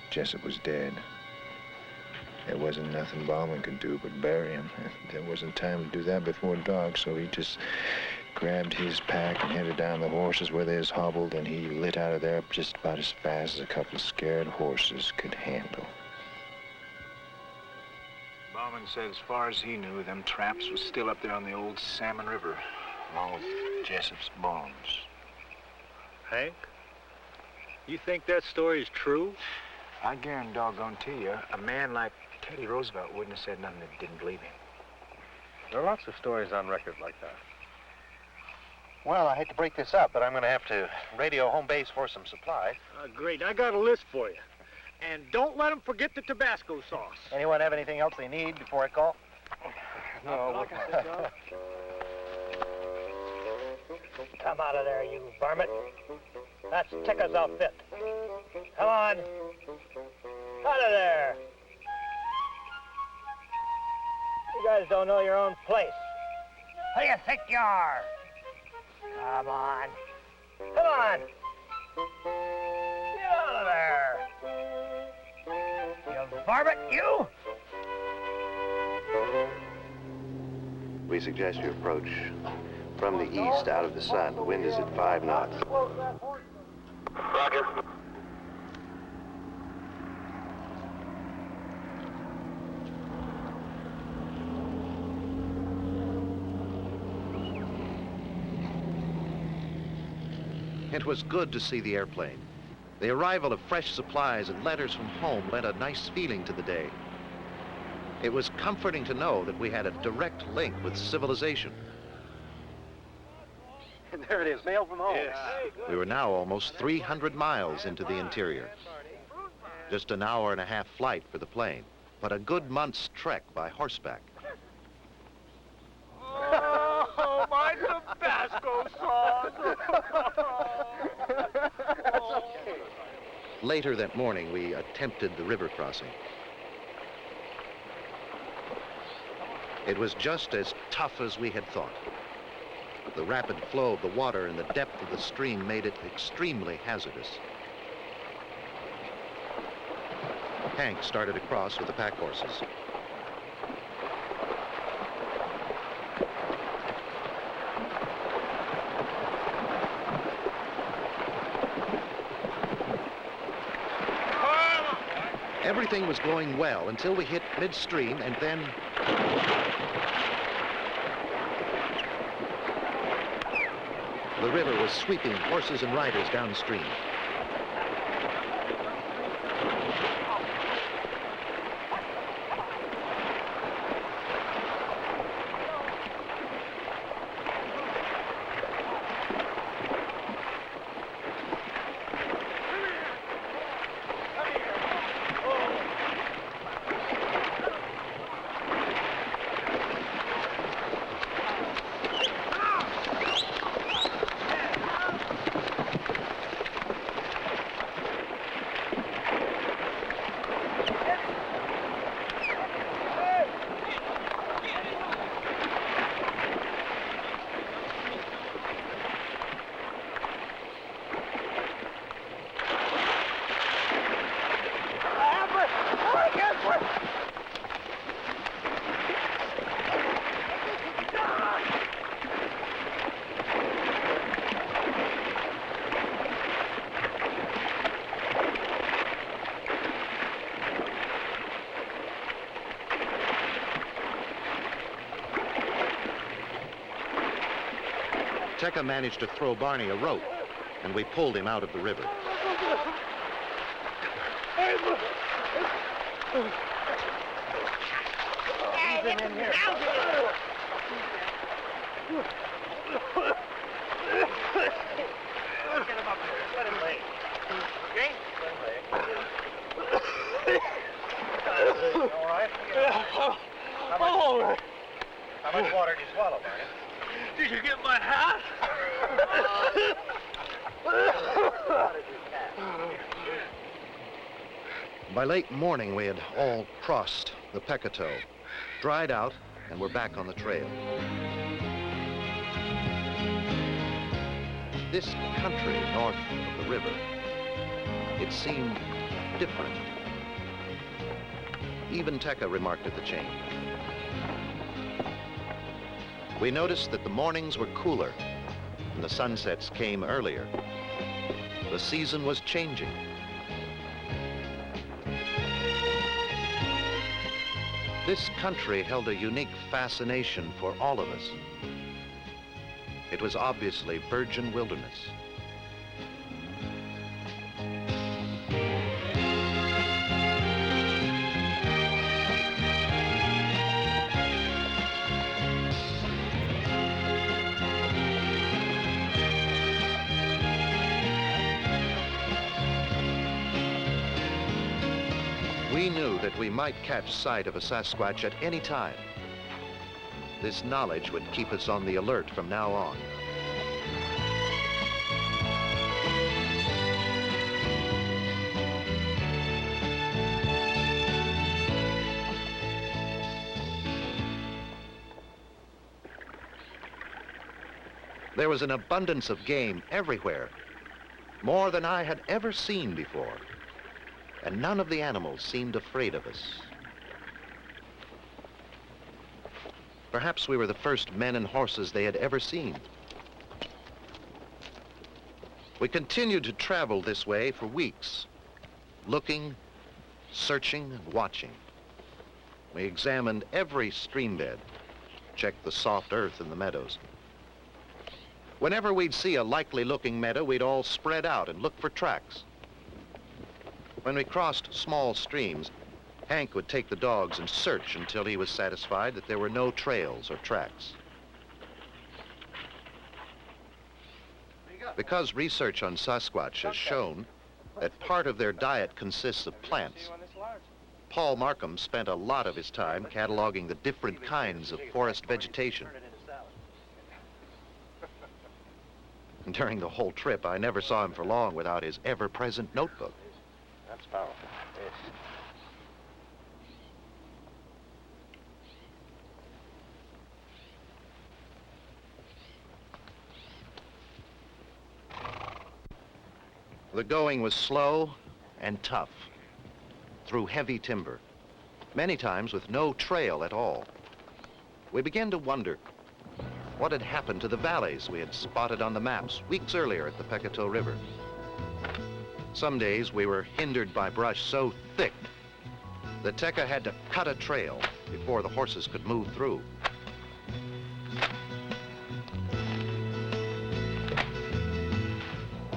Jessup was dead. There wasn't nothing Bauman could do but bury him. There wasn't time to do that before dark, so he just grabbed his pack and headed down the horses where they was hobbled, and he lit out of there just about as fast as a couple of scared horses could handle. Bauman said as far as he knew, them traps was still up there on the old Salmon River, along with Jessup's bones. Hank, you think that story is true? I guarantee doggone to you, a man like Teddy Roosevelt wouldn't have said nothing that didn't believe him. There are lots of stories on record like that. Well, I hate to break this up, but I'm going to have to radio home base for some supplies. Great. I got a list for you. And don't let them forget the Tabasco sauce. Anyone have anything else they need before I call? No. Come out of there, you varmint. That's Ticker's outfit. Come on. Out of there. You guys don't know your own place. Who do you think you are? Come on. Come on. Get out of there. You varmint, you. We suggest you approach from the east out of the sun. The wind is at 5 knots. Roger. It was good to see the airplane. The arrival of fresh supplies and letters from home lent a nice feeling to the day. It was comforting to know that we had a direct link with civilization. And there it is, mail from home. Yes. We were now almost 300 miles into the interior. Just an hour and a half flight for the plane, but a good month's trek by horseback. Oh, my Tabasco sauce! Later that morning, we attempted the river crossing. It was just as tough as we had thought. The rapid flow of the water and the depth of the stream made it extremely hazardous. Hank started across with the pack horses. Everything was going well until we hit midstream, and then the river was sweeping horses and riders downstream. Tekka managed to throw Barney a rope, and we pulled him out of the river. He's in here. Let's get him up here. Let him lay. Okay? Let him lay. All right? All right. How much water did you swallow, Barney? Did you get my hat? By late morning, we had all crossed the Pecatow, dried out, and were back on the trail. This country north of the river, it seemed different. Even Tekka remarked at the change. We noticed that the mornings were cooler and the sunsets came earlier. The season was changing. This country held a unique fascination for all of us. It was obviously virgin wilderness. We knew that we might catch sight of a Sasquatch at any time. This knowledge would keep us on the alert from now on. There was an abundance of game everywhere, more than I had ever seen before. And none of the animals seemed afraid of us. Perhaps we were the first men and horses they had ever seen. We continued to travel this way for weeks, looking, searching, and watching. We examined every stream bed, checked the soft earth in the meadows. Whenever we'd see a likely-looking meadow, we'd all spread out and look for tracks. When we crossed small streams, Hank would take the dogs and search until he was satisfied that there were no trails or tracks. Because research on Sasquatch has shown that part of their diet consists of plants, Paul Markham spent a lot of his time cataloging the different kinds of forest vegetation. During the whole trip, I never saw him for long without his ever-present notebook. That's powerful. Yes. The going was slow and tough, through heavy timber, many times with no trail at all. We began to wonder what had happened to the valleys we had spotted on the maps weeks earlier at the Pecatow River. Some days we were hindered by brush so thick that Tekka had to cut a trail before the horses could move through.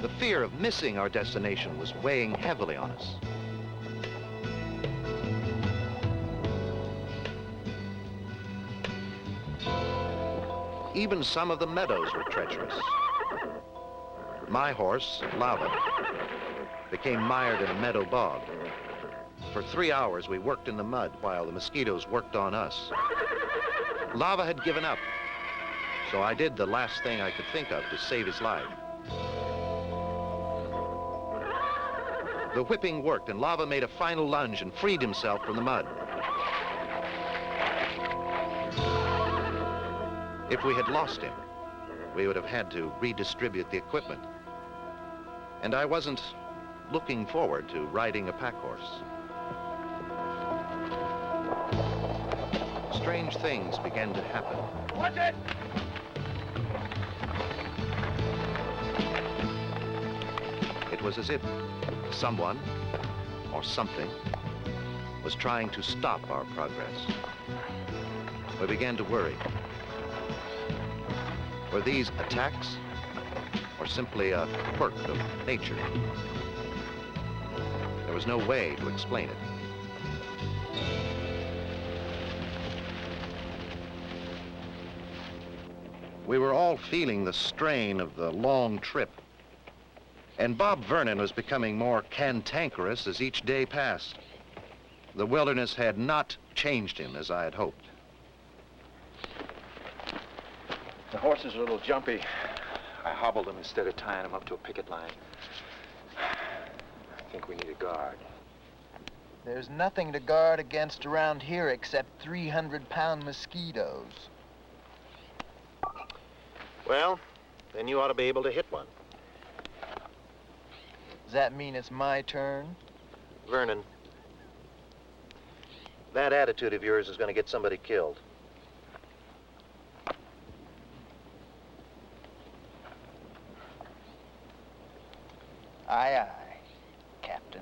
The fear of missing our destination was weighing heavily on us. Even some of the meadows were treacherous. My horse, Lava, became mired in a meadow bog. For 3 hours, we worked in the mud while the mosquitoes worked on us. Lava had given up, so I did the last thing I could think of to save his life. The whipping worked, and Lava made a final lunge and freed himself from the mud. If we had lost him, we would have had to redistribute the equipment. And I wasn't looking forward to riding a pack horse. Strange things began to happen. Watch it! It was as if someone or something was trying to stop our progress. We began to worry. Were these attacks or simply a quirk of nature? There was no way to explain it. We were all feeling the strain of the long trip, and Bob Vernon was becoming more cantankerous as each day passed. The wilderness had not changed him as I had hoped. The horses are a little jumpy. I hobbled them instead of tying them up to a picket line. I think we need a guard. There's nothing to guard against around here except 300-pound mosquitoes. Well, then you ought to be able to hit one. Does that mean it's my turn? Vernon, that attitude of yours is going to get somebody killed. Aye, aye, Captain.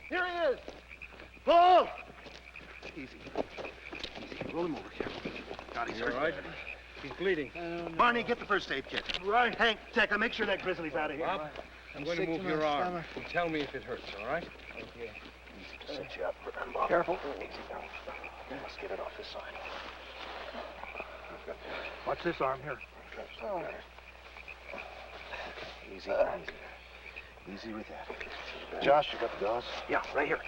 Here he is! Paul! Easy. Roll him over here. God, he's hurt. All right? He's bleeding. Barney, get the first aid kit. Right. Hank, Tekka, make sure that grizzly's out of here. Bob, I'm going to move your arm. And tell me if it hurts, all right? Okay. Easy to set you up, Bob. Careful. Easy now. Let's get it off this side. What's this arm here? Easy. Easy with that. Josh, you got the gauze? Yeah, right here.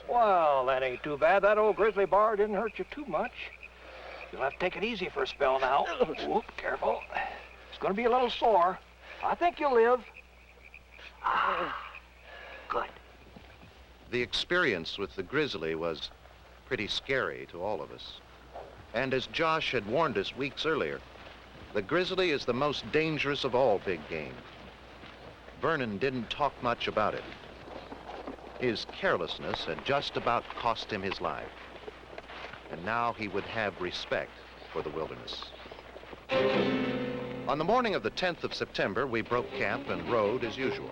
Well, that ain't too bad. That old grizzly bar didn't hurt you too much. You'll have to take it easy for a spell now. Whoop, careful. It's going to be a little sore. I think you'll live. Good. The experience with the grizzly was pretty scary to all of us. And as Josh had warned us weeks earlier, the grizzly is the most dangerous of all big game. Vernon didn't talk much about it. His carelessness had just about cost him his life. And now he would have respect for the wilderness. On the morning of the 10th of September, we broke camp and rode as usual.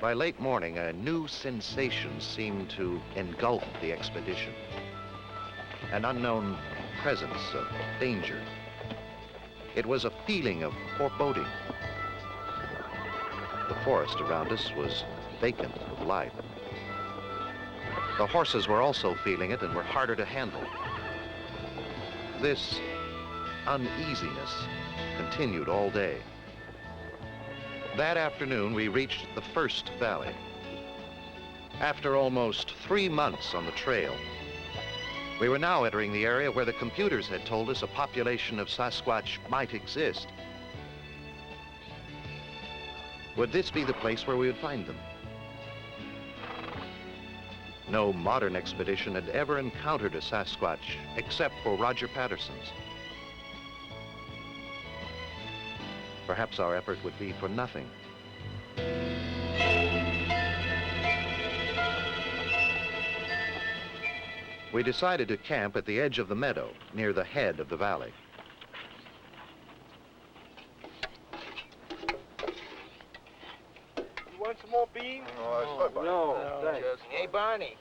By late morning, a new sensation seemed to engulf the expedition. An unknown presence of danger. It was a feeling of foreboding. The forest around us was vacant of life. The horses were also feeling it and were harder to handle. This uneasiness continued all day. That afternoon, we reached the first valley. After almost 3 months on the trail, we were now entering the area where the computers had told us a population of Sasquatch might exist. Would this be the place where we would find them? No modern expedition had ever encountered a Sasquatch except for Roger Patterson's. Perhaps our effort would be for nothing. We decided to camp at the edge of the meadow, near the head of the valley. You want some more beans? No, thanks. Hey, Barney,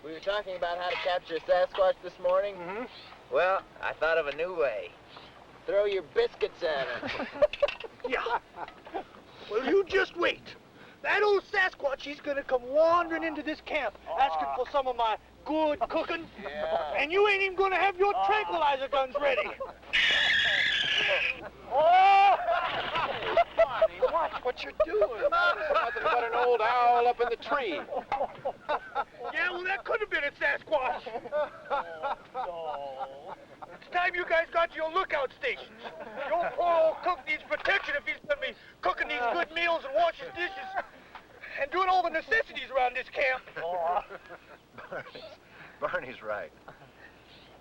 we were talking about how to capture a Sasquatch this morning. Mm-hmm. Well, I thought of a new way. Throw your biscuits at him. Yeah. Well, you just wait. That old Sasquatch, he's gonna come wandering into this camp, asking for some of my good cooking. Yeah. And you ain't even gonna have your tranquilizer guns ready. Oh! Barney, watch what you're doing. Nothing but an old owl up in the tree. Yeah, well, that could have been a Sasquatch. It's time you guys got to your lookout stations. Your poor old cook needs protection if he's gonna be cooking these good meals and washing dishes and doing all the necessities around this camp. Barney's right.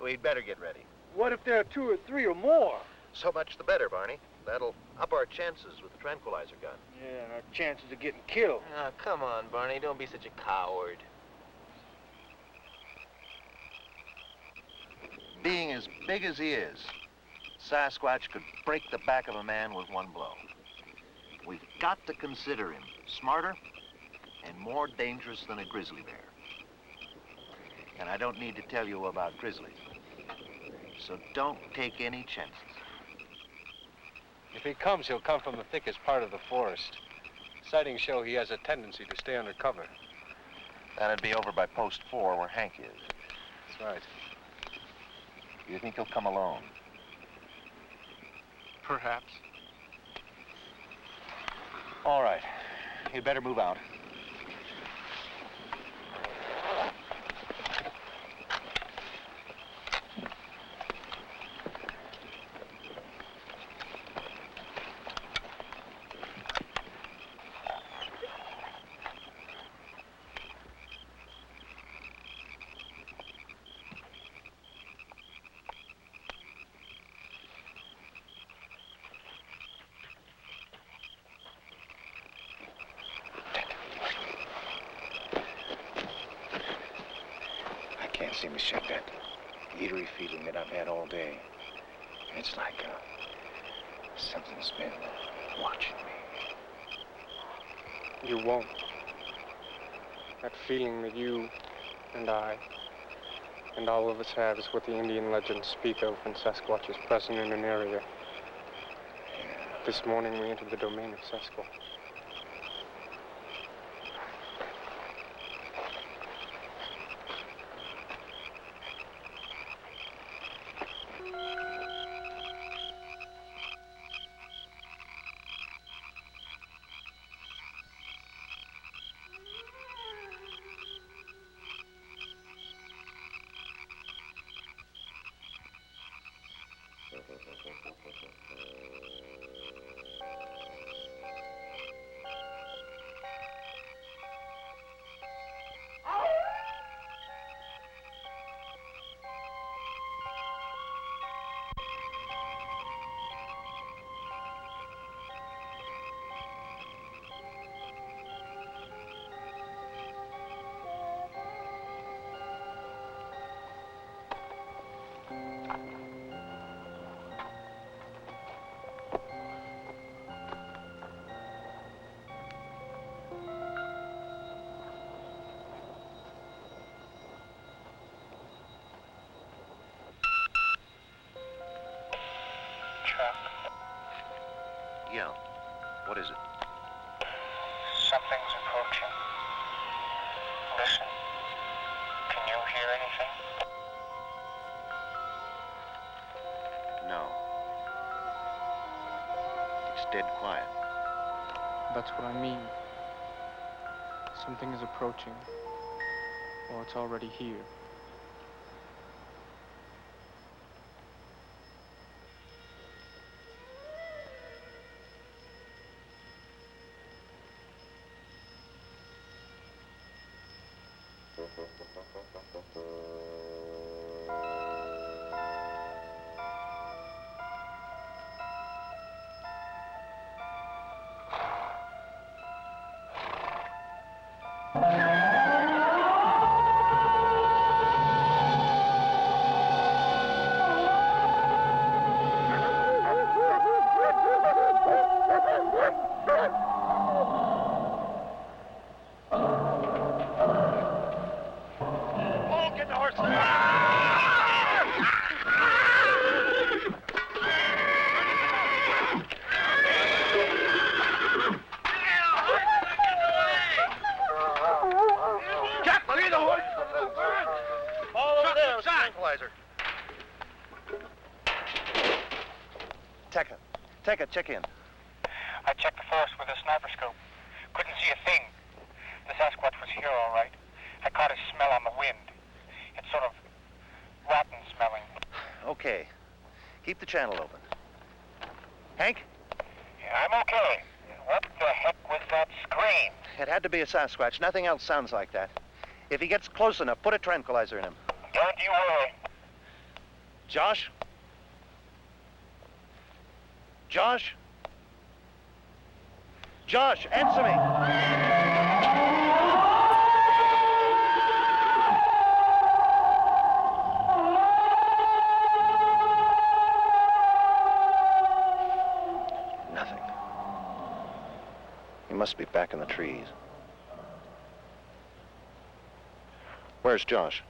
We'd better get ready. What if there are 2 or 3 or more? So much the better, Barney. That'll up our chances with the tranquilizer gun. Yeah, and our chances of getting killed. Oh, come on, Barney. Don't be such a coward. Being as big as he is, Sasquatch could break the back of a man with one blow. We've got to consider him smarter and more dangerous than a grizzly bear. And I don't need to tell you about grizzlies. So don't take any chances. If he comes, he'll come from the thickest part of the forest. Sightings show he has a tendency to stay under cover. That'd be over by post 4 where Hank is. That's right. You think he'll come alone? Perhaps. All right. You'd better move out. I can't seem to shake that eerie feeling that I've had all day. It's like something's been watching me. You won't. That feeling that you and I and all of us have is what the Indian legends speak of when Sasquatch is present in an area. This morning we entered the domain of Sasquatch. Yeah. What is it? Something's approaching. Listen. Can you hear anything? No. It's dead quiet. That's what I mean. Something is approaching, or it's already here. take it. Check in. I checked the forest with a sniper scope. Couldn't see a thing. The Sasquatch was here all right. I caught his smell on the wind. It's sort of rotten smelling. Okay. Keep the channel open. Hank? Yeah, I'm okay. What the heck was that scream? It had to be a Sasquatch. Nothing else sounds like that. If he gets close enough, put a tranquilizer in him. Don't you worry. Josh? Josh? Josh, answer me! Nothing. He must be back in the trees. Where's Josh?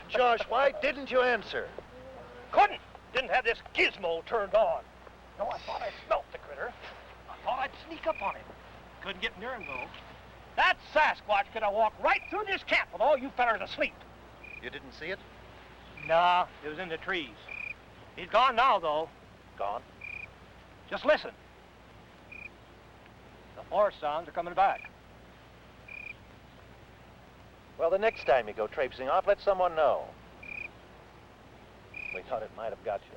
Josh, why didn't you answer? Couldn't. Didn't have this gizmo turned on. No, I thought I'd smelt the critter. I thought I'd sneak up on him. Couldn't get near him, though. That Sasquatch could have walked right through this camp with all you fellers asleep. You didn't see it? Nah, it was in the trees. He's gone now, though. Gone. Just listen. The forest sounds are coming back. Well, the next time you go traipsing off, let someone know. We thought it might have got you.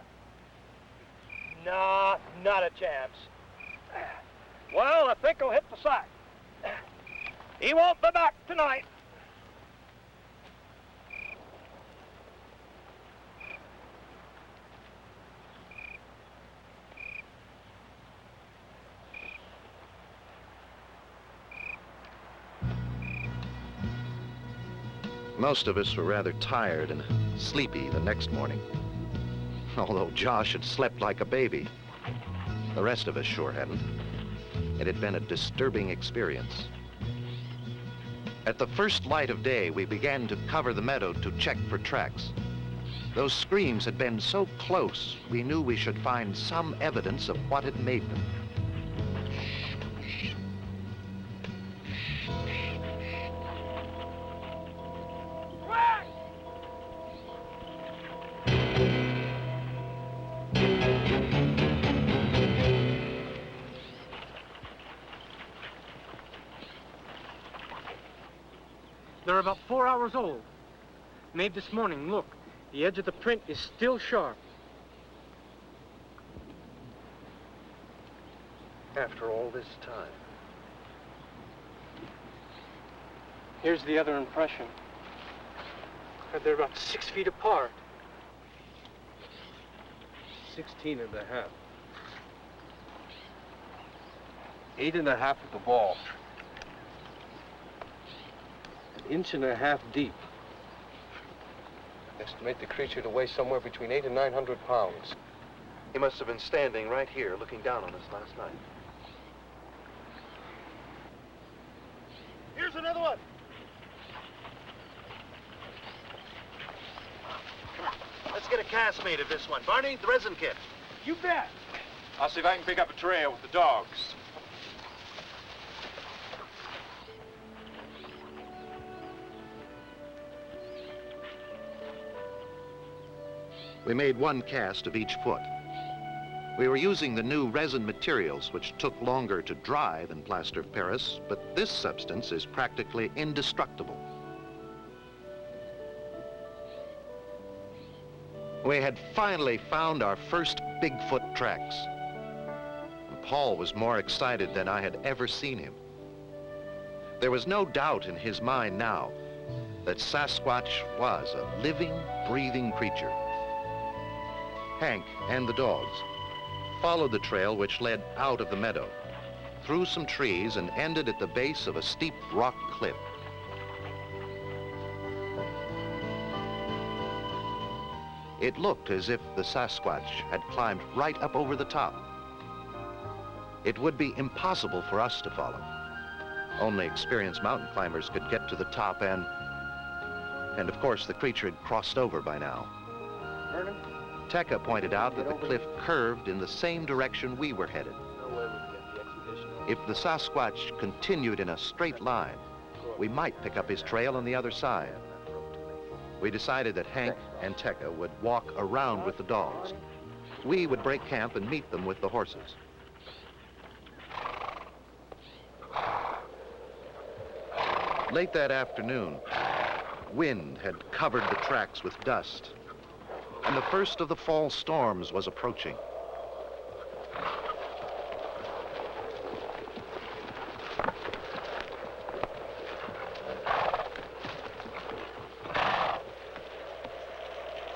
Nah, not a chance. Well, I think he'll hit the sack. He won't be back tonight. Most of us were rather tired and sleepy the next morning. Although Josh had slept like a baby. The rest of us sure hadn't. It had been a disturbing experience. At the first light of day, we began to cover the meadow to check for tracks. Those screams had been so close, we knew we should find some evidence of what had made them. They're about 4 hours old. Made this morning, look. The edge of the print is still sharp. After all this time. Here's the other impression. They're about 6 feet apart. 16 and a half. 8 and a half at the ball. An inch and a half deep. Estimate the creature to weigh somewhere between 800 and 900 pounds. He must have been standing right here, looking down on us last night. Here's another one. Let's get a cast made of this one. Barney, the resin kit. You bet. I'll see if I can pick up a trail with the dogs. We made one cast of each foot. We were using the new resin materials, which took longer to dry than plaster of Paris, but this substance is practically indestructible. We had finally found our first Bigfoot tracks. And Paul was more excited than I had ever seen him. There was no doubt in his mind now that Sasquatch was a living, breathing creature. Hank and the dogs followed the trail which led out of the meadow, through some trees, and ended at the base of a steep rock cliff. It looked as if the Sasquatch had climbed right up over the top. It would be impossible for us to follow. Only experienced mountain climbers could get to the top and of course the creature had crossed over by now. Vernon? Tekka pointed out that the cliff curved in the same direction we were headed. No way we can get the expedition. If the Sasquatch continued in a straight line, we might pick up his trail on the other side. We decided that Hank and Tekka would walk around with the dogs. We would break camp and meet them with the horses. Late that afternoon, wind had covered the tracks with dust, and the first of the fall storms was approaching.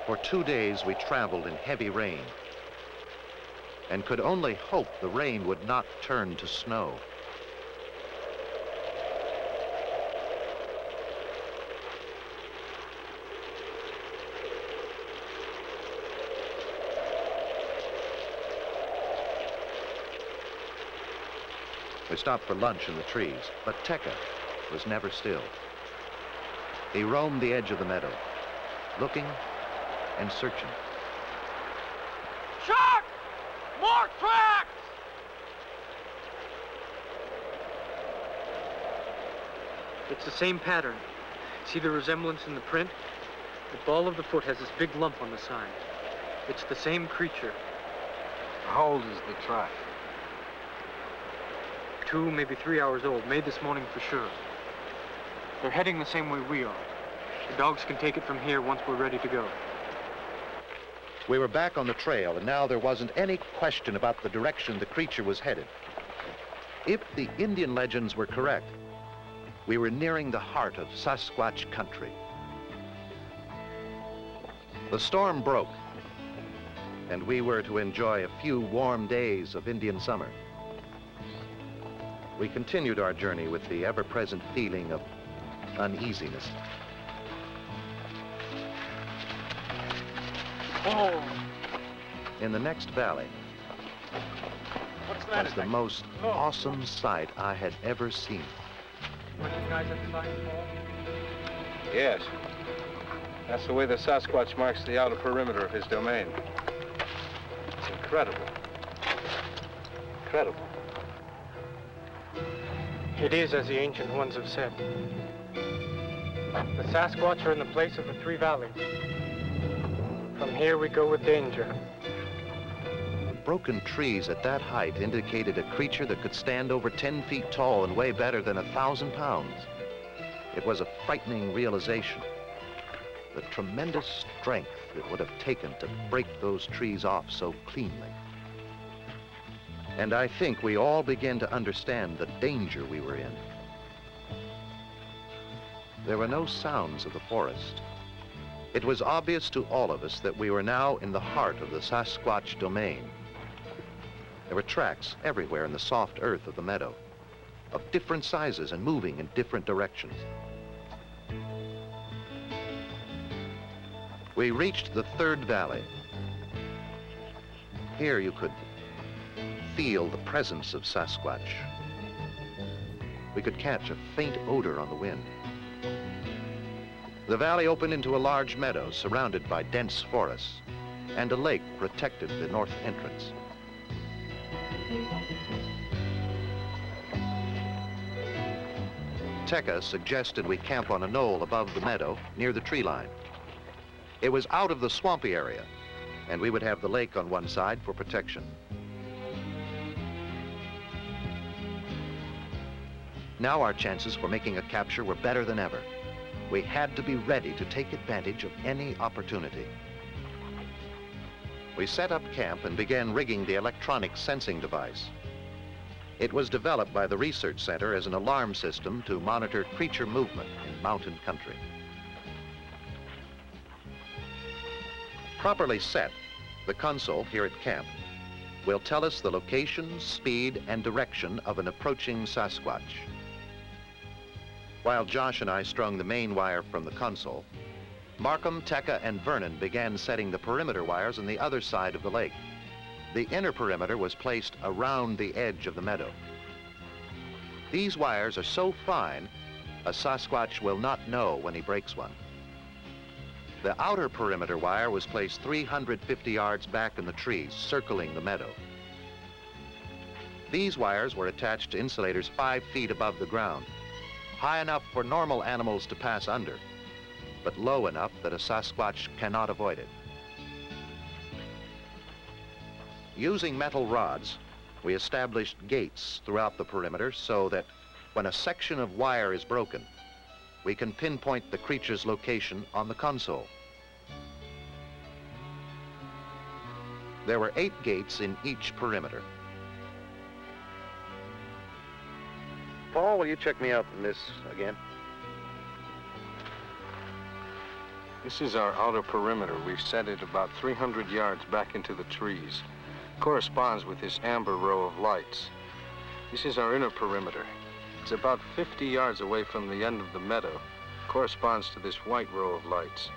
For 2 days, we traveled in heavy rain and could only hope the rain would not turn to snow. We stopped for lunch in the trees, but Tekka was never still. He roamed the edge of the meadow, looking and searching. Shark! More tracks! It's the same pattern. See the resemblance in the print? The ball of the foot has this big lump on the side. It's the same creature. How old is the track? 2, maybe 3 hours old, made this morning for sure. They're heading the same way we are. The dogs can take it from here once we're ready to go. We were back on the trail, and now there wasn't any question about the direction the creature was headed. If the Indian legends were correct, we were nearing the heart of Sasquatch country. The storm broke, and we were to enjoy a few warm days of Indian summer. We continued our journey with the ever-present feeling of uneasiness. Oh. In the next valley What's that? was the most awesome sight I had ever seen. Recognize that sign, Paul? Yes. That's the way the Sasquatch marks the outer perimeter of his domain. It's incredible. Incredible. It is as the ancient ones have said. The Sasquatch are in the place of the 3 valleys. From here we go with danger. Broken trees at that height indicated a creature that could stand over 10 feet tall and weigh better than 1,000 pounds. It was a frightening realization. The tremendous strength it would have taken to break those trees off so cleanly. And I think we all began to understand the danger we were in. There were no sounds of the forest. It was obvious to all of us that we were now in the heart of the Sasquatch domain. There were tracks everywhere in the soft earth of the meadow, of different sizes and moving in different directions. We reached the 3rd valley. Here you could feel the presence of Sasquatch. We could catch a faint odor on the wind. The valley opened into a large meadow surrounded by dense forests, and a lake protected the north entrance. Tekka suggested we camp on a knoll above the meadow near the tree line. It was out of the swampy area, and we would have the lake on one side for protection. Now our chances for making a capture were better than ever. We had to be ready to take advantage of any opportunity. We set up camp and began rigging the electronic sensing device. It was developed by the research center as an alarm system to monitor creature movement in mountain country. Properly set, the console here at camp will tell us the location, speed, and direction of an approaching Sasquatch. While Josh and I strung the main wire from the console, Markham, Tekka, and Vernon began setting the perimeter wires on the other side of the lake. The inner perimeter was placed around the edge of the meadow. These wires are so fine, a Sasquatch will not know when he breaks one. The outer perimeter wire was placed 350 yards back in the trees, circling the meadow. These wires were attached to insulators 5 feet above the ground, high enough for normal animals to pass under, but low enough that a Sasquatch cannot avoid it. Using metal rods, we established gates throughout the perimeter so that when a section of wire is broken, we can pinpoint the creature's location on the console. There were 8 gates in each perimeter. Paul, will you check me out in this again? This is our outer perimeter. We've set it about 300 yards back into the trees. Corresponds with this amber row of lights. This is our inner perimeter. It's about 50 yards away from the end of the meadow. Corresponds to this white row of lights.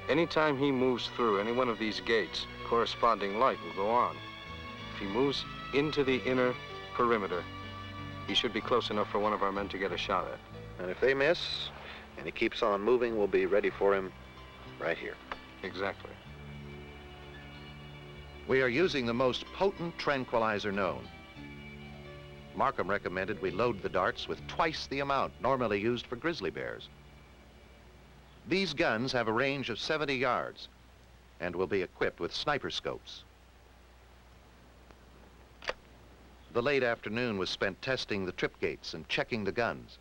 Anytime he moves through any one of these gates, corresponding light will go on. If he moves into the inner perimeter, he should be close enough for one of our men to get a shot at. And if they miss, and he keeps on moving, we'll be ready for him right here. Exactly. We are using the most potent tranquilizer known. Markham recommended we load the darts with twice the amount normally used for grizzly bears. These guns have a range of 70 yards and will be equipped with sniper scopes. The late afternoon was spent testing the trip gates and checking the guns.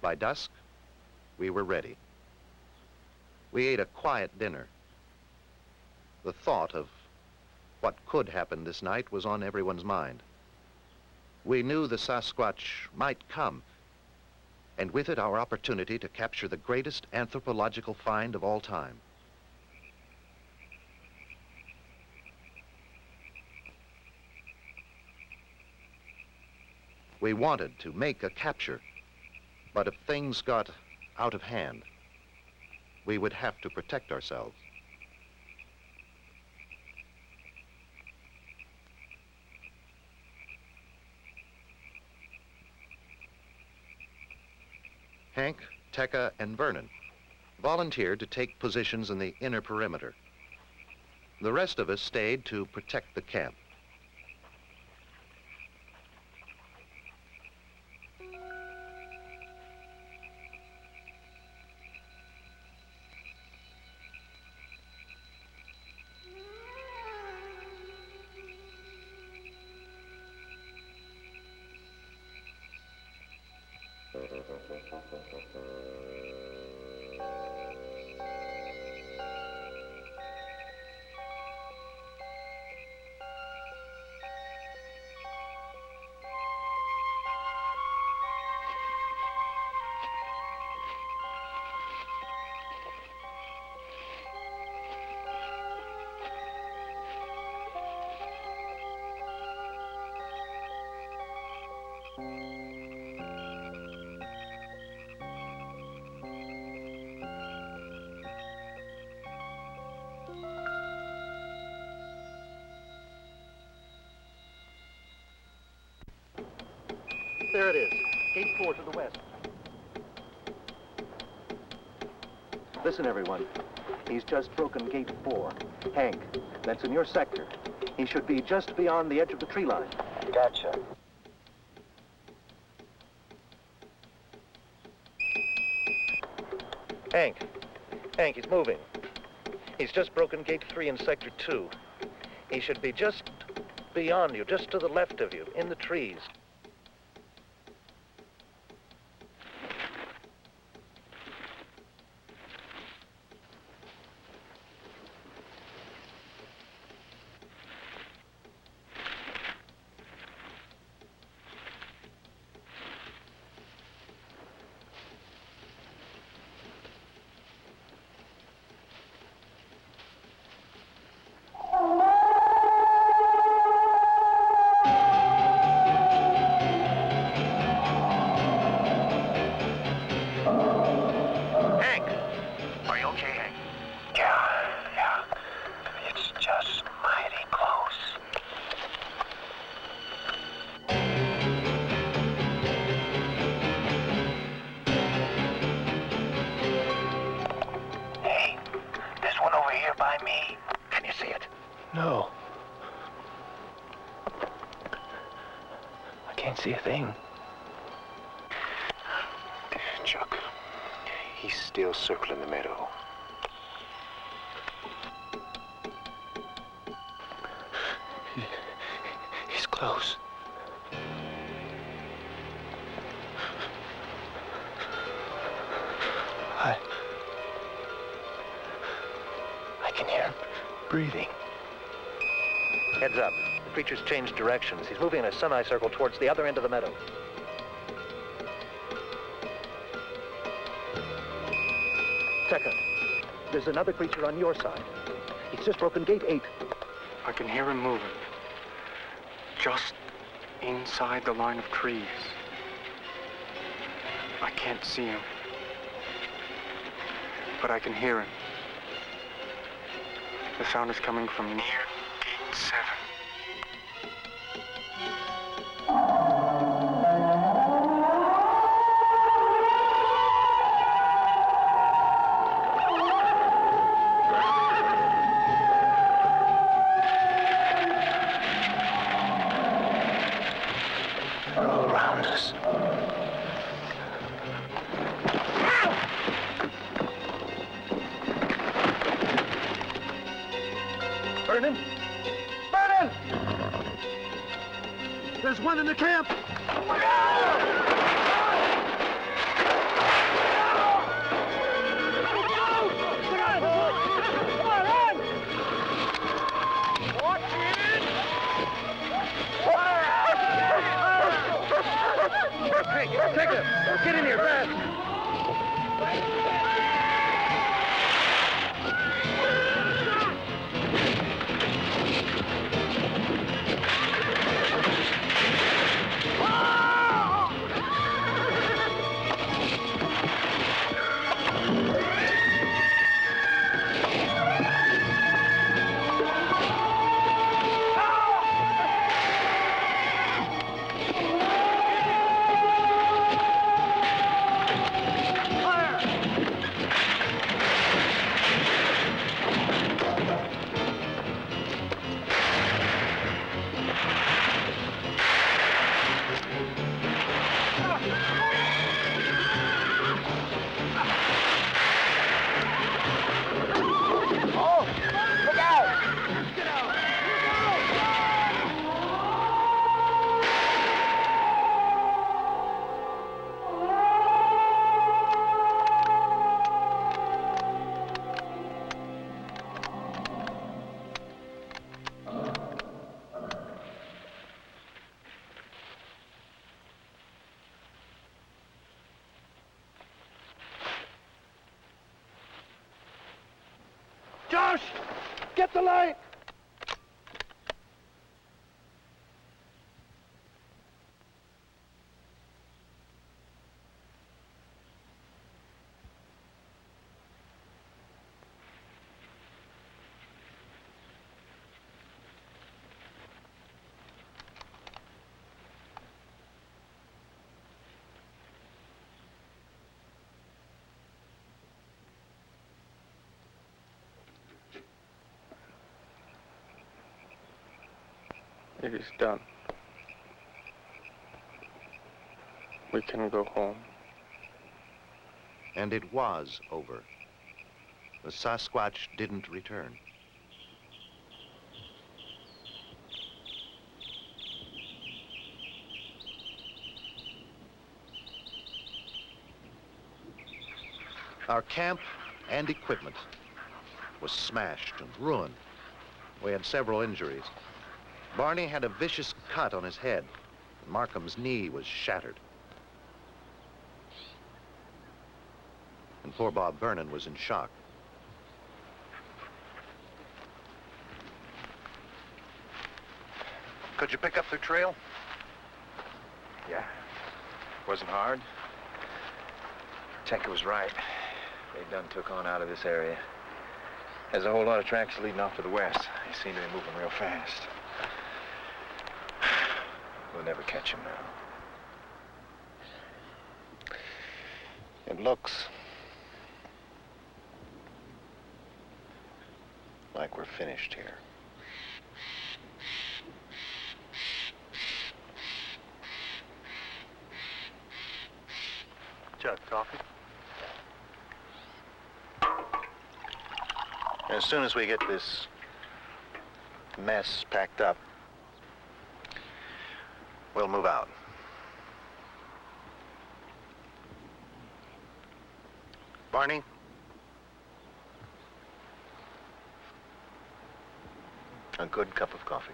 By dusk, we were ready. We ate a quiet dinner. The thought of what could happen this night was on everyone's mind. We knew the Sasquatch might come, and with it our opportunity to capture the greatest anthropological find of all time. We wanted to make a capture, but if things got out of hand, we would have to protect ourselves. Hank, Tekka, and Vernon volunteered to take positions in the inner perimeter. The rest of us stayed to protect the camp. There it is, gate 4 to the west. Listen, everyone. He's just broken gate 4. Hank, that's in your sector. He should be just beyond the edge of the tree line. Gotcha. Hank, he's moving. He's just broken gate 3 in sector 2. He should be just beyond you, just to the left of you, in the trees. see a thing. Chuck, he's still circling the meadow. He's close. I can hear him breathing. Heads up. The creature's changed directions. He's moving in a semicircle towards the other end of the meadow. Second, there's another creature on your side. He's just broken gate 8. I can hear him moving. Just inside the line of trees. I can't see him. But I can hear him. The sound is coming from near gate 7. Vernon! Vernon! There's one in the camp! Hey, take it! Get in here, fast! Josh! Get the light! It is done. We can go home. And it was over. The Sasquatch didn't return. Our camp and equipment was smashed and ruined. We had several injuries. Barney had a vicious cut on his head, and Markham's knee was shattered. And poor Bob Vernon was in shock. Could you pick up their trail? Yeah. Wasn't hard. Tinker was right. They done took on out of this area. There's a whole lot of tracks leading off to the west. They seem to be moving real fast. We'll never catch him now. It looks like we're finished here. Chuck, coffee? As soon as we get this mess packed up, we'll move out. Barney? A good cup of coffee.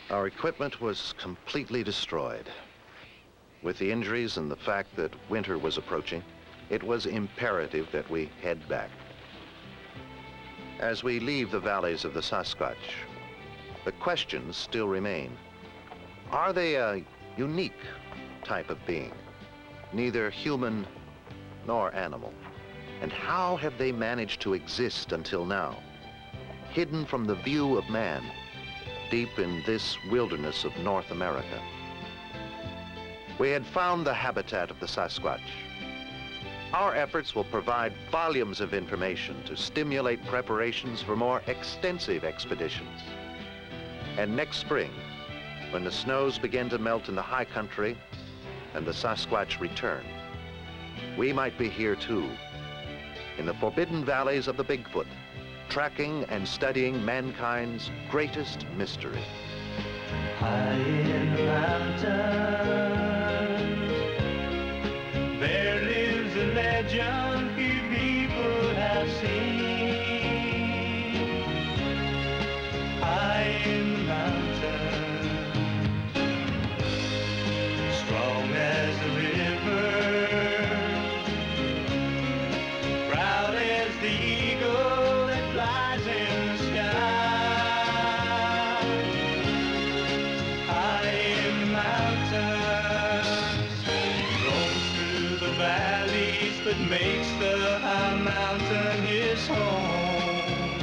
Our equipment was completely destroyed. With the injuries and the fact that winter was approaching, it was imperative that we head back. As we leave the valleys of the Sasquatch, the questions still remain. Are they a unique type of being, neither human nor animal? And how have they managed to exist until now, hidden from the view of man, deep in this wilderness of North America? We had found the habitat of the Sasquatch. Our efforts will provide volumes of information to stimulate preparations for more extensive expeditions. And next spring, when the snows begin to melt in the high country and the Sasquatch return, we might be here too, in the forbidden valleys of the Bigfoot, tracking and studying mankind's greatest mystery. High in the mountains, there lives a legend few people have seen. High in the mountains, strong as the river, proud as the eagle that flies in the sky. High in the mountains, roams through the valleys, but makes the high mountain his home.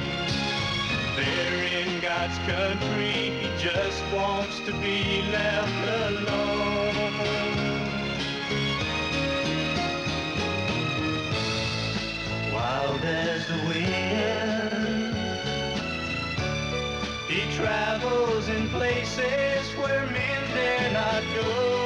There in God's country, he just wants to be left alone. Wild as the wind, he travels in places where men dare not go.